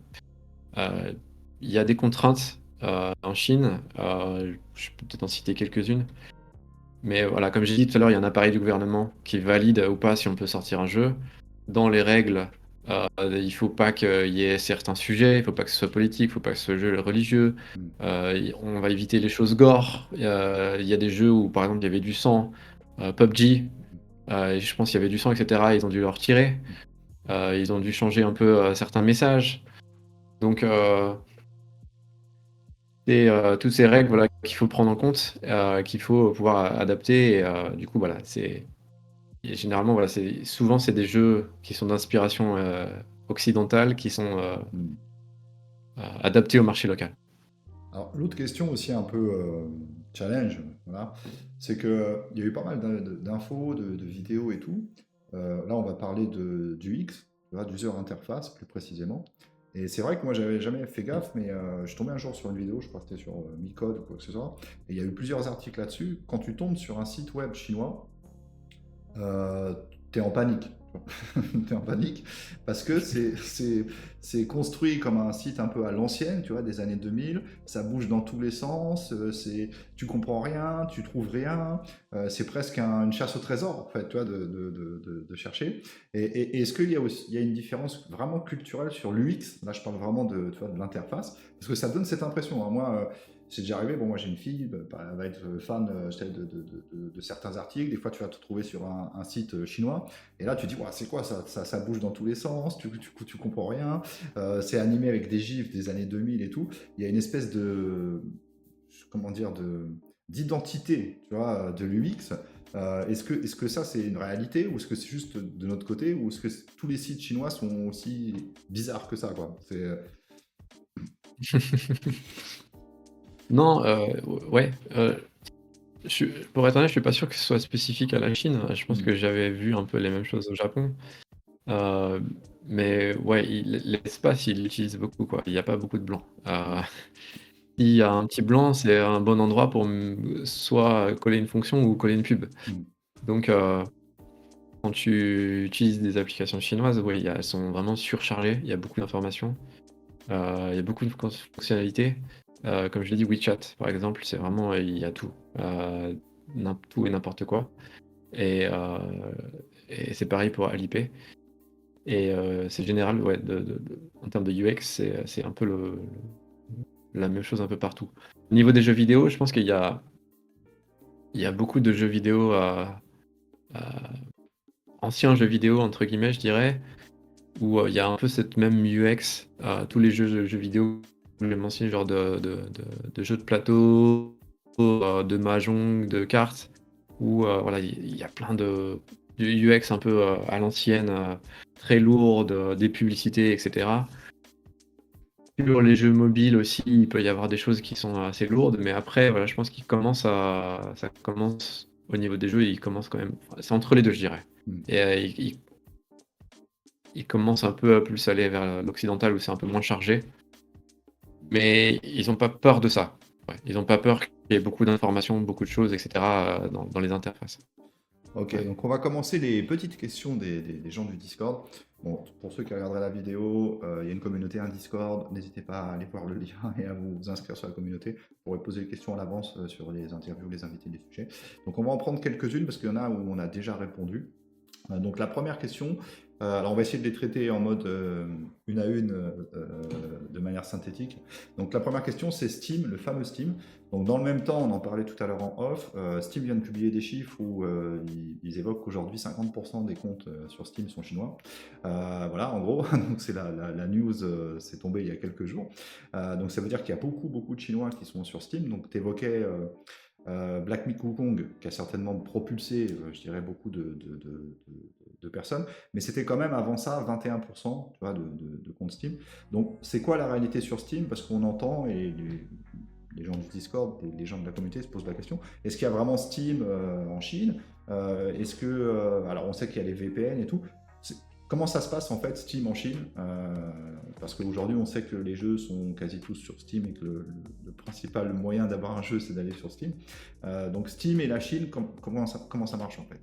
euh, il y a des contraintes en Chine. Je peux peut-être en citer quelques-unes. Mais voilà, comme j'ai dit tout à l'heure, il y a un appareil du gouvernement qui valide ou pas si on peut sortir un jeu. Dans les règles, il faut pas qu'il y ait certains sujets, il faut pas que ce soit politique, il faut pas que ce soit jeu religieux. On va éviter les choses gore. Il y a des jeux où, par exemple, il y avait du sang. PUBG, et je pense qu'il y avait du sang, etc. Ils ont dû le retirer. Ils ont dû changer un peu certains messages. Donc, et toutes ces règles voilà, qu'il faut prendre en compte, qu'il faut pouvoir adapter. Et du coup, voilà, et généralement, voilà, souvent, c'est des jeux qui sont d'inspiration occidentale, qui sont adaptés au marché local. Alors, l'autre question aussi un peu challenge, voilà, c'est que il y a eu pas mal d'infos, de vidéos et tout. Là, on va parler du X, tu vois, d'user interface plus précisément. Et c'est vrai que moi, j'avais jamais fait gaffe, mais je suis tombé un jour sur une vidéo, je crois que c'était sur Micode ou quoi que ce soit, et il y a eu plusieurs articles là-dessus. Quand tu tombes sur un site web chinois, euh, t'es en panique. T'es en panique parce que c'est construit comme un site un peu à l'ancienne, tu vois, des années 2000. Ça bouge dans tous les sens. Tu comprends rien, tu trouves rien. C'est presque une chasse au trésor, en fait, tu vois, de chercher. Et est-ce qu'il y a aussi, il y a une différence vraiment culturelle sur l'UX? Là, je parle vraiment tu vois, de l'interface, parce que ça donne cette impression, hein. Moi, c'est déjà arrivé. Bon, moi j'ai une fille, bah, elle va être fan de certains articles. Des fois, tu vas te trouver sur un site chinois, et là tu dis, ouais, c'est quoi ça, ça bouge dans tous les sens, tu comprends rien. C'est animé avec des gifs des années 2000 et tout. Il y a une espèce de, comment dire, d'identité, tu vois, de l'UX. Est-ce que ça c'est une réalité, ou est-ce que c'est juste de notre côté, ou est-ce que tous les sites chinois sont aussi bizarres que ça, quoi? Non, ouais, pour être honnête, je suis pas sûr que ce soit spécifique à la Chine. Je pense Hmm. que j'avais vu un peu les mêmes choses au Japon. Euh, mais ouais, l'espace, il l'utilise beaucoup, quoi. Il n'y a pas beaucoup de blanc. S'il y a un petit blanc, c'est un bon endroit pour soit coller une fonction ou coller une pub. Hmm. Donc, quand tu utilises des applications chinoises, oui, elles sont vraiment surchargées. Il y a beaucoup d'informations. Il y a beaucoup de fonctionnalités. Comme je l'ai dit, WeChat, par exemple, c'est vraiment, il y a tout. Tout et n'importe quoi. Et, euh, et c'est pareil pour Alipay. Et c'est général, ouais, en termes de UX, c'est un peu la même chose un peu partout. Au niveau des jeux vidéo, je pense qu'il y a beaucoup de jeux vidéo, anciens jeux vidéo, entre guillemets, je dirais, où il y a un peu cette même UX. Tous les jeux vidéo, je l'ai mentionné, genre de jeux de plateau, de mahjong, de cartes, où voilà, il y a plein de UX un peu à l'ancienne, très lourde, des publicités, etc. Sur les jeux mobiles aussi, il peut y avoir des choses qui sont assez lourdes, mais après, voilà, je pense ça commence au niveau des jeux, il commence quand même, enfin, c'est entre les deux, je dirais. Hmm. Et il commence un peu à plus aller vers l'occidental où c'est un peu moins chargé, mais ils n'ont pas peur de ça. Ouais, ils n'ont pas peur qu'il y ait beaucoup d'informations, beaucoup de choses, etc. Dans les interfaces. Ok, Ouais. donc on va commencer les petites questions des gens du Discord. Bon, pour ceux qui regarderaient la vidéo, il y a une communauté, un Discord. N'hésitez pas à aller voir le lien et à vous inscrire sur la communauté. Vous pourrez poser des questions à l'avance sur les interviews, les invités des sujets. Donc on va en prendre quelques-unes parce qu'il y en a où on a déjà répondu. Donc la première question, alors on va essayer de les traiter en mode une à une de manière synthétique. Donc la première question, c'est Steam, le fameux Steam. Donc dans le même temps, on en parlait tout à l'heure en off, Steam vient de publier des chiffres où ils évoquent qu'aujourd'hui 50% des comptes sur Steam sont chinois. Voilà, en gros, donc c'est la news, c'est tombé il y a quelques jours. Donc ça veut dire qu'il y a beaucoup de Chinois qui sont sur Steam. Donc tu évoquais Black Myth Wukong, qui a certainement propulsé, je dirais, beaucoup de personnes, mais c'était quand même avant ça 21%, tu vois, de comptes Steam. Donc, c'est quoi la réalité sur Steam? Parce qu'on entend, et les gens du Discord, les gens de la communauté se posent la question, est-ce qu'il y a vraiment Steam en Chine? Est-ce que, alors on sait qu'il y a les VPN et tout, comment ça se passe en fait Steam en Chine? Parce qu'aujourd'hui on sait que les jeux sont quasi tous sur Steam et que le principal moyen d'avoir un jeu c'est d'aller sur Steam. Donc Steam et la Chine, comment ça marche en fait?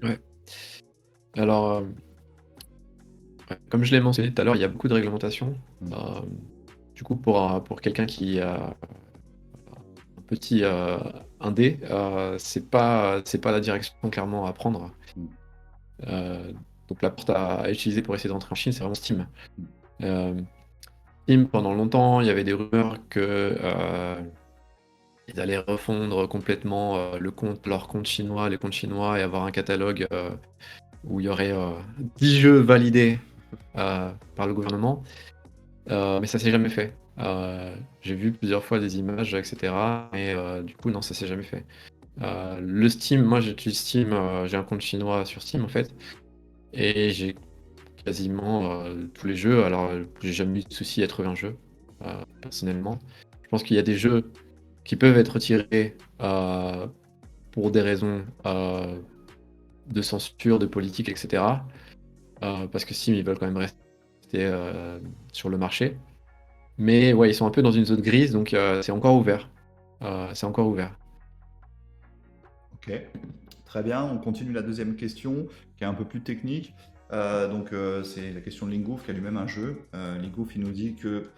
Ouais. Alors, ouais, comme je l'ai mentionné tout à l'heure, il y a beaucoup de réglementations. Mm. Euh, du coup, pour quelqu'un qui a un petit indé, c'est pas la direction clairement à prendre. Mm. Euh, donc la porte à utiliser pour essayer d'entrer en Chine, c'est vraiment Steam. Mm. Euh, Steam, pendant longtemps, il y avait des rumeurs que ils allaient refondre complètement leur compte chinois, les comptes chinois, et avoir un catalogue où il y aurait 10 jeux validés par le gouvernement. Mais ça s'est jamais fait. J'ai vu plusieurs fois des images, etc. Et du coup, non, ça s'est jamais fait. Le Steam, moi j'utilise Steam, j'ai un compte chinois sur Steam en fait, et j'ai quasiment tous les jeux. Alors, j'ai jamais eu de souci à trouver un jeu, personnellement. Je pense qu'il y a des jeux qui peuvent être retirés pour des raisons de censure, de politique, etc. Parce que Steam, ils veulent quand même rester sur le marché. Mais ouais, ils sont un peu dans une zone grise, donc c'est encore ouvert. C'est encore ouvert. Ok, très bien. On continue la deuxième question qui est un peu plus technique. C'est la question de Lingouf qui a lui-même un jeu. Lingouf, il nous dit que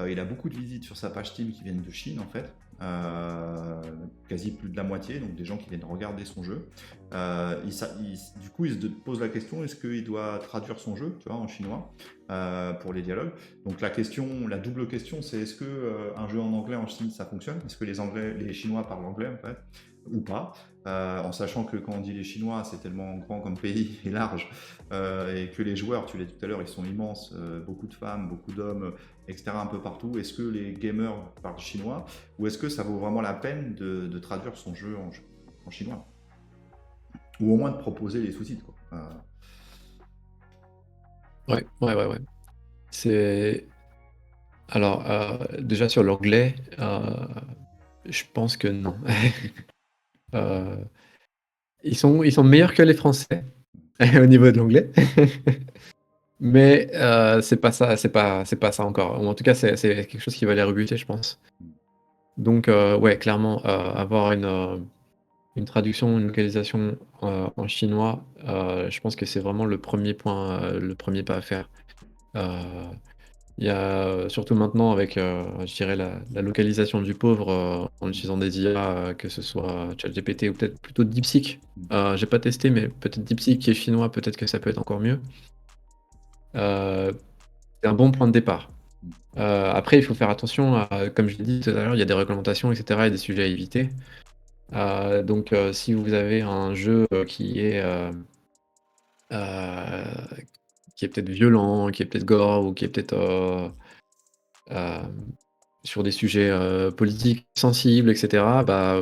il a beaucoup de visites sur sa page Steam qui viennent de Chine en fait. quasi plus de la moitié, donc des gens qui viennent regarder son jeu. Du coup, il se pose la question, est-ce qu'il doit traduire son jeu, tu vois, en chinois, pour les dialogues. Donc la double question, c'est est-ce que un jeu en anglais en Chine, ça fonctionne? Est-ce que les Chinois parlent anglais, en fait, ou pas? En sachant que quand on dit les Chinois, c'est tellement grand comme pays et large, et que les joueurs, tu l'as dit tout à l'heure, ils sont immenses, beaucoup de femmes, beaucoup d'hommes, etc., un peu partout. Est-ce que les gamers parlent chinois, ou est-ce que ça vaut vraiment la peine de traduire son jeu en chinois? Ou au moins de proposer les sous-titres, quoi. Ouais, ouais, ouais, ouais. C'est alors, déjà sur l'anglais, je pense que non. Heu, ils sont meilleurs que les Français au niveau de l'anglais. Mais, c'est pas ça, c'est pas ça encore. Ou en tout cas, c'est quelque chose qui va les rebuter, je pense. Donc, ouais, clairement, avoir une traduction, une localisation, en chinois, je pense que c'est vraiment le premier point, le premier pas à faire. Heu, il y a, surtout maintenant avec, je dirais la localisation du pauvre, en utilisant des IA, que ce soit ChatGPT ou peut-être plutôt DeepSeek. J'ai pas testé, mais peut-être DeepSeek qui est chinois, peut-être que ça peut être encore mieux. Heu, c'est un bon point de départ. Après il faut faire attention à comme je l'ai dit tout à l'heure, il y a des réglementations et cetera et des sujets à éviter. Donc, si vous avez un jeu, heu, qui est peut-être violent, qui est peut-être gore ou qui est peut-être, hem, sur des sujets, politiques sensibles et cetera, bah,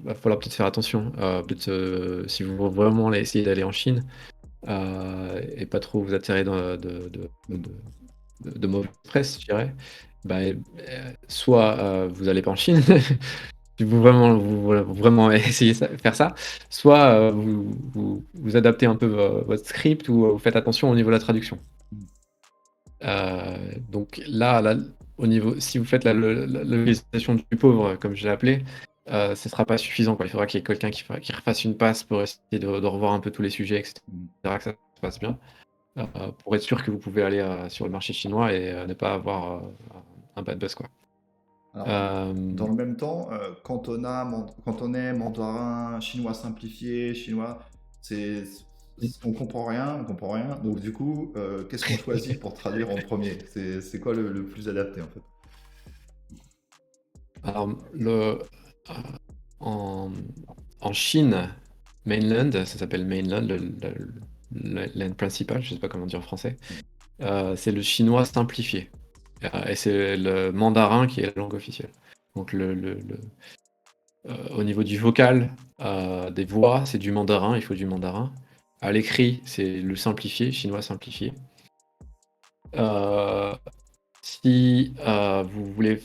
va falloir peut-être faire attention. Peut-être, si vous vraiment allez essayer d'aller en Chine, et pas trop vous attirer dans Mm. de mauvaise presse, je dirais, bah, soit, vous allez pas en Chine. Si vous vraiment essayez faire ça, soit, vous adaptez un peu votre script ou, vous faites attention au niveau de la traduction. Mm. Donc là, au niveau si vous faites la localisation du pauvre, comme je l'ai appelé, ce sera pas suffisant, quoi. Il faudra qu'il y ait quelqu'un qui refasse une passe pour essayer de revoir un peu tous les sujets et Mm. cetera, que ça se passe bien, heu, pour être sûr que vous pouvez aller, sur le marché chinois et ne pas avoir, un bad buzz, quoi. Alors, dans Hem le même temps, quand on est mandarin, chinois simplifié, chinois, c'est, on comprend rien, on comprend rien. Donc du coup, qu'est-ce qu'on choisit pour traduire en premier? C'est quoi le plus adapté, en fait? Alors, en en Chine, mainland, ça s'appelle mainland, le land principal, je sais pas comment dire en français. C'est le chinois simplifié, et c'est le mandarin qui est la langue officielle. Donc au niveau du vocal, des voix, c'est du mandarin, il faut du mandarin. À l'écrit, c'est le simplifié, chinois simplifié. Heu, si, vous voulez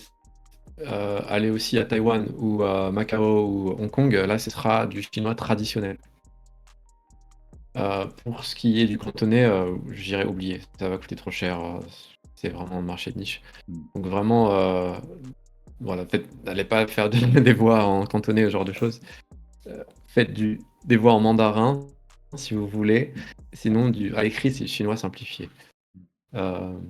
aller aussi à Taïwan ou à Macao ou Hong Kong, là, ce sera du chinois traditionnel. Pour ce qui est du cantonais, je dirais oublier, ça va coûter trop cher, c'est vraiment un marché de niche. Mm. Donc vraiment, voilà, n'allez pas faire des voix en cantonais, ce genre de choses. Faites des voix en mandarin, si vous voulez. Sinon, à l'écrit, c'est chinois simplifié. Hem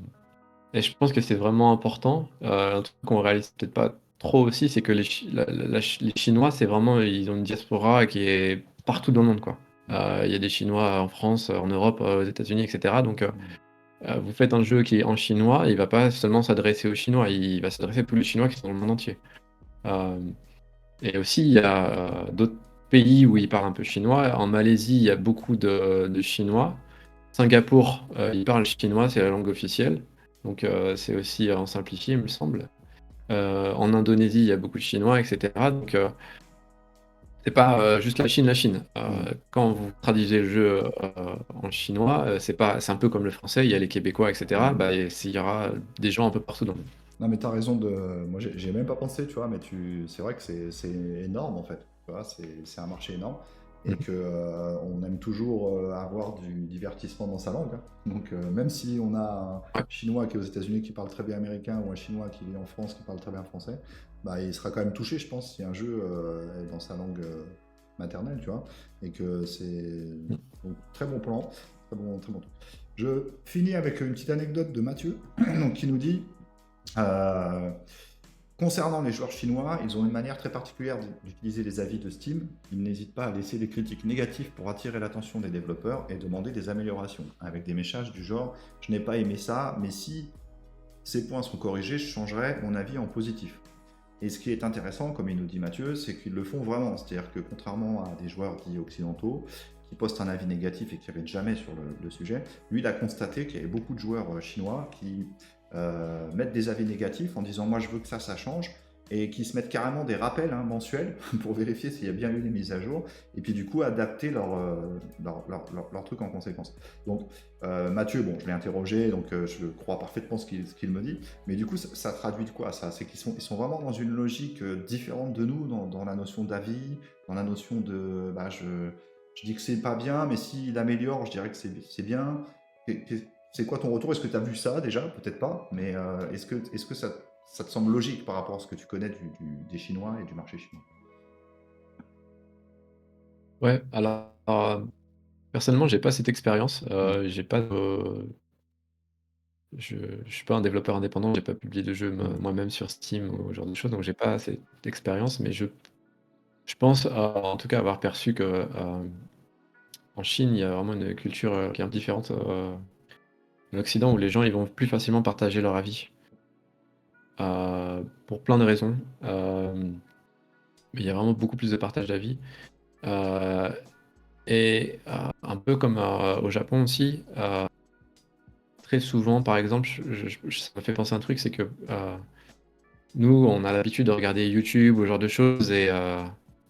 Et je pense que c'est vraiment important, un truc qu'on réalise peut-être pas trop aussi, c'est que les Chinois, c'est vraiment ils ont une diaspora qui est partout dans le monde, quoi. Il y a des Chinois en France, en Europe, aux États-Unis et cetera, donc Mm. vous faites un jeu qui est en chinois, il va pas seulement s'adresser aux Chinois, il va s'adresser à tous les Chinois qui sont dans le monde entier. Hem Et aussi il y a, d'autres pays où ils parlent un peu chinois. En Malaisie, il y a beaucoup de Chinois. Singapour, ils parlent chinois, c'est la langue officielle, donc c'est aussi en simplifié, il me semble. En Indonésie, il y a beaucoup de Chinois et cetera, donc c'est pas, juste la Chine. Mm. Quand vous traduisez le jeu, en chinois, c'est un peu comme le français, il y a les Québécois et cetera, bah, il y aura des gens un peu partout dans le monde. Non, mais t'as raison de. Moi, j'ai même pas pensé, tu vois, mais c'est vrai que c'est énorme, en fait. Tu vois, c'est un marché énorme. Et Mmh. que on aime toujours avoir du divertissement dans sa langue, hein. Donc, même si on a un Ouais. Chinois qui est aux États-Unis qui parle très bien américain ou un Chinois qui vit en France qui parle très bien français, bah, il sera quand même touché, je pense, si un jeu est dans sa langue maternelle, tu vois. Et que c'est. Mmh. Donc, très bon plan. Très bon, très bon truc. Je finis avec une petite anecdote de Mathieu, donc, qui nous dit. Euh, Concernant les joueurs chinois, ils ont une manière très particulière d'utiliser les avis de Steam. Ils n'hésitent pas à laisser des critiques négatives pour attirer l'attention des développeurs et demander des améliorations, avec des messages du genre «Je n'ai pas aimé ça, mais si ces points sont corrigés, je changerai mon avis en positif». Et ce qui est intéressant, comme il nous dit Mathieu, c'est qu'ils le font vraiment. C'est-à-dire que contrairement à des joueurs dits occidentaux, qui postent un avis négatif et qui n'arrêtent jamais sur le sujet, lui, il a constaté qu'il y avait beaucoup de joueurs chinois qui mettent des avis négatifs en disant moi je veux que ça change, et qui se mettent carrément des rappels mensuels pour vérifier s'il y a bien eu les mises à jour, et puis du coup adapter leur truc en conséquence. Donc Mathieu, bon, je l'ai interrogé, donc je crois parfaitement ce qu'il me dit, mais du coup ça traduit de quoi ça? C'est ils sont vraiment dans une logique différente de nous, dans la notion d'avis, dans la notion de je dis que c'est pas bien, mais s'il améliore, je dirais que c'est bien. C'est quoi ton retour? Est-ce que tu as vu ça déjà? Peut-être pas, mais est-ce que ça te semble logique par rapport à ce que tu connais des Chinois et du marché chinois? Ouais, alors, personnellement, j'ai pas cette expérience, Hmm. j'ai pas de je suis pas un développeur indépendant, j'ai pas publié de jeu Hmm. moi-même sur Steam ou ce genre de choses, donc j'ai pas cette expérience, mais je pense, en tout cas avoir perçu que, en Chine, il y a vraiment une culture, qui est un peu différente, de l'Occident, où les gens, ils vont plus facilement partager leur avis, pour plein de raisons, mais il y a vraiment beaucoup plus de partage d'avis, heu et un peu comme, au Japon aussi, très souvent, par exemple, ça me fait penser à un truc, c'est que, nous, on a l'habitude de regarder YouTube ou ce genre de choses et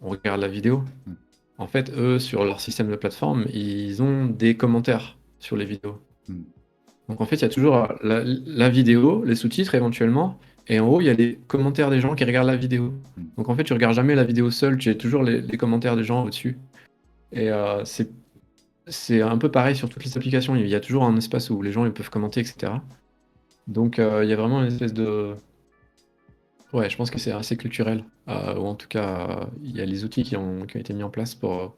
on regarde la vidéo. Hmm. En fait, eux, sur leur système de plateforme, ils ont des commentaires sur les vidéos. Hmm. Donc en fait, il y a toujours, la vidéo, les sous-titres éventuellement, et en haut, il y a les commentaires des gens qui regardent la vidéo. Hmm. Donc en fait, tu regardes jamais la vidéo seule, tu as toujours les commentaires des gens au-dessus et c'est un peu pareil sur toutes les applications. Il y a toujours un espace où les gens, ils peuvent commenter et cetera. Donc il y a vraiment une espèce de ouais, je pense que c'est assez culturel, ou en tout cas, il y a les outils qui ont été mis en place pour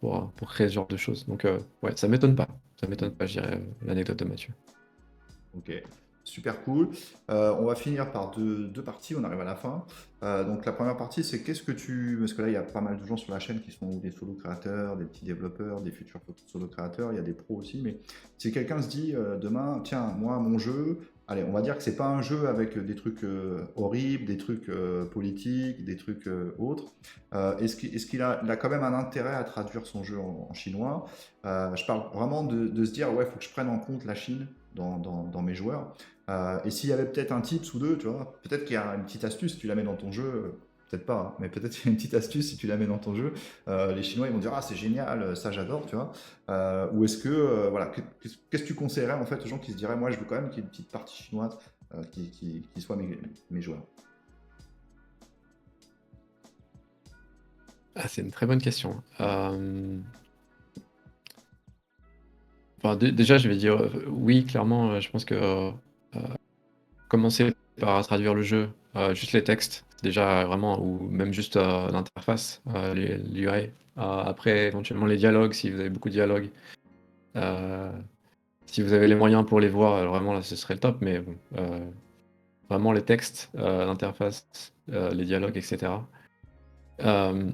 créer ce genre de choses. Donc ouais, ça m'étonne pas, je dirais, l'anecdote de Mathieu. Ok, super cool. On va finir par deux parties, on arrive à la fin. Donc la première partie, c'est qu'est-ce que tu... Parce que là, il y a pas mal de gens sur la chaîne qui sont des solo créateurs, des petits développeurs, des futurs solo créateurs, il y a des pros aussi, mais si quelqu'un se dit demain, tiens, moi, mon jeu, allez, on va dire que c'est pas un jeu avec des trucs horribles, des trucs politiques, des trucs autres, est-ce il a quand même un intérêt à traduire son jeu en chinois? Je parle vraiment de se dire, ouais, il faut que je prenne en compte la Chine dans mes joueurs. Et s'il y avait peut-être un tips ou deux, tu vois, peut-être qu'il y a une petite astuce, tu la mets dans ton jeu, peut-être pas, hein, mais peut-être qu'il y a une petite astuce si tu la mets dans ton jeu. Les Chinois ils vont dire ah c'est génial, ça j'adore, tu vois. Ou est-ce que voilà, qu'est-ce que tu conseillerais en fait aux gens qui se diraient moi je veux quand même qu'il y ait une petite partie chinoise qui soit mes joueurs. Ah, c'est une très bonne question. Enfin, déjà, je vais dire, oui, clairement, je pense que, commencer par traduire le jeu, juste les textes, déjà vraiment ou même juste, l'interface, l'UI. Après éventuellement les dialogues, si vous avez beaucoup de dialogues. Heu, Si vous avez les moyens pour les voir, alors vraiment là, ce serait le top, mais bon, vraiment les textes, l'interface, les dialogues et cetera. Hem,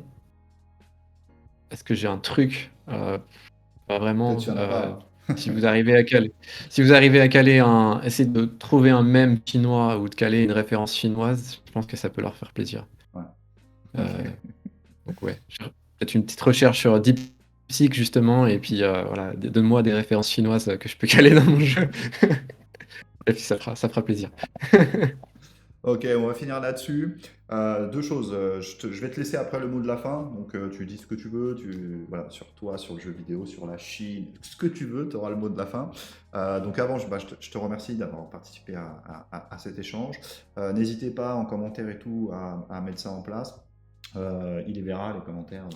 Est-ce que j'ai un truc? Pas Peut-être vraiment, qu'il y en a pas. si vous arrivez à caler si vous arrivez à caler un essayer de trouver un mème chinois ou de caler une référence chinoise, je pense que ça peut leur faire plaisir. Ouais. Ok. Heu, donc ouais, peut-être une petite recherche sur DeepSeek justement et puis, voilà, donne-moi des références chinoises, que je peux caler dans mon jeu et puis ça fera plaisir. Ok, on va finir là-dessus. Deux choses. Je vais te laisser après le mot de la fin. Donc, tu dis ce que tu veux. Voilà, sur toi, sur le jeu vidéo, sur la Chine, ce que tu veux, tu auras le mot de la fin. Donc, avant, je te remercie d'avoir participé à cet échange. N'hésitez pas en commentaire et tout à mettre ça en place. Il les verra, les commentaires.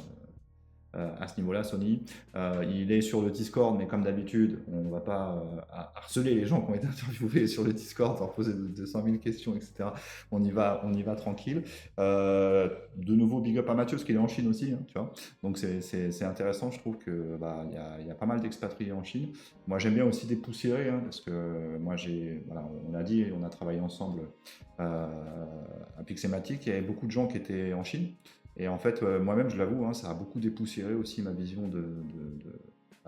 à ce niveau-là, Sony. Il est sur le Discord, mais comme d'habitude, on ne va pas harceler les gens qui ont été interviewés sur le Discord, leur poser 200 000 questions, etc. On y va tranquille. De nouveau, big up à Mathieu, parce qu'il est en Chine aussi, hein, tu vois. Donc c'est intéressant, je trouve que bah, y a pas mal d'expatriés en Chine. Moi, j'aime bien aussi dépoussiérer, hein, parce que moi, voilà, on a dit, on a travaillé ensemble à Pixematic, il y avait beaucoup de gens qui étaient en Chine. Et en fait, moi-même, je l'avoue, hein, ça a beaucoup dépoussiéré aussi ma vision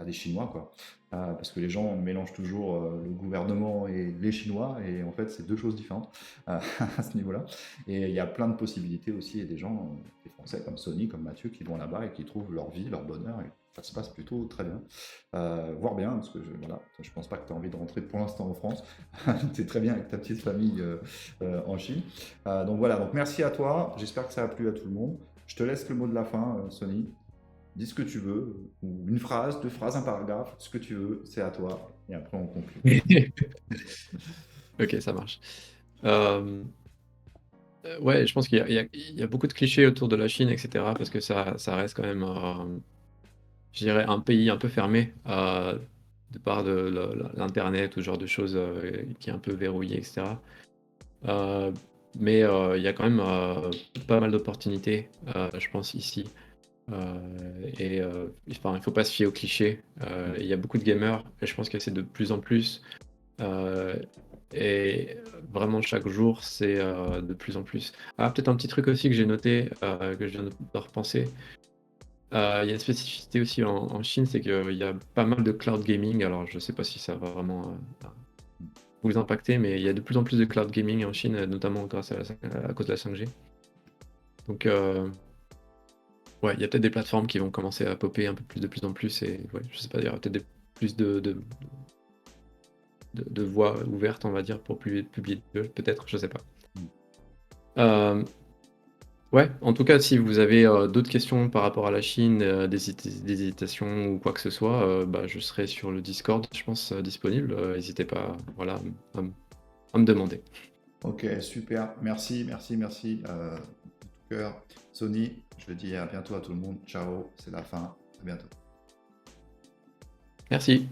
des Chinois, quoi. Parce que les gens mélangent toujours le gouvernement et les Chinois, et en fait, c'est deux choses différentes à ce niveau-là. Et il y a plein de possibilités aussi, et des gens, des Français comme Sony, comme Mathieu, qui vont là-bas et qui trouvent leur vie, leur bonheur, et ça se passe plutôt très bien. Voire bien, parce que voilà, je pense pas que tu as envie de rentrer pour l'instant en France. Tu es très bien avec ta petite famille en Chine. Donc voilà, donc merci à toi. J'espère que ça a plu à tout le monde. Je te laisse le mot de la fin, Sony. Dis ce que tu veux, ou une phrase, deux phrases, un paragraphe, ce que tu veux, c'est à toi. Et après, on conclut. Ok, ça marche. Ouais, je pense qu'il y a beaucoup de clichés autour de la Chine, etc. Parce que ça reste quand même, je dirais, un pays un peu fermé, de par l'Internet ou ce genre de choses, qui est un peu verrouillé, etc. Mais il y a quand même pas mal d'opportunités, je pense, ici. Enfin, il faut pas se fier aux clichés. Il y a beaucoup de gamers, et je pense que c'est de plus en plus. Euh, et vraiment, chaque jour, c'est de plus en plus. Ah, peut-être un petit truc aussi que j'ai noté, que je viens de repenser. Il y a une spécificité aussi en Chine, c'est qu'il y a pas mal de cloud gaming. Alors, je sais pas si ça va vraiment vous impacter, mais il y a de plus en plus de cloud gaming en Chine, notamment grâce à cause de la 5G. Donc, ouais, il y a peut-être des plateformes qui vont commencer à popper un peu plus de plus en plus, et ouais, je sais pas, il y aura peut-être plus de voies ouvertes, on va dire, pour publier des jeux, peut-être, je sais pas. Euh, ouais, en tout cas, si vous avez d'autres questions par rapport à la Chine, des hésitations ou quoi que ce soit, bah, je serai sur le Discord, je pense, disponible. N'hésitez pas, voilà, à me demander. Ok, super. Merci, merci, merci. De tout cœur. Sony, je dis à bientôt à tout le monde. Ciao, c'est la fin. À bientôt. Merci.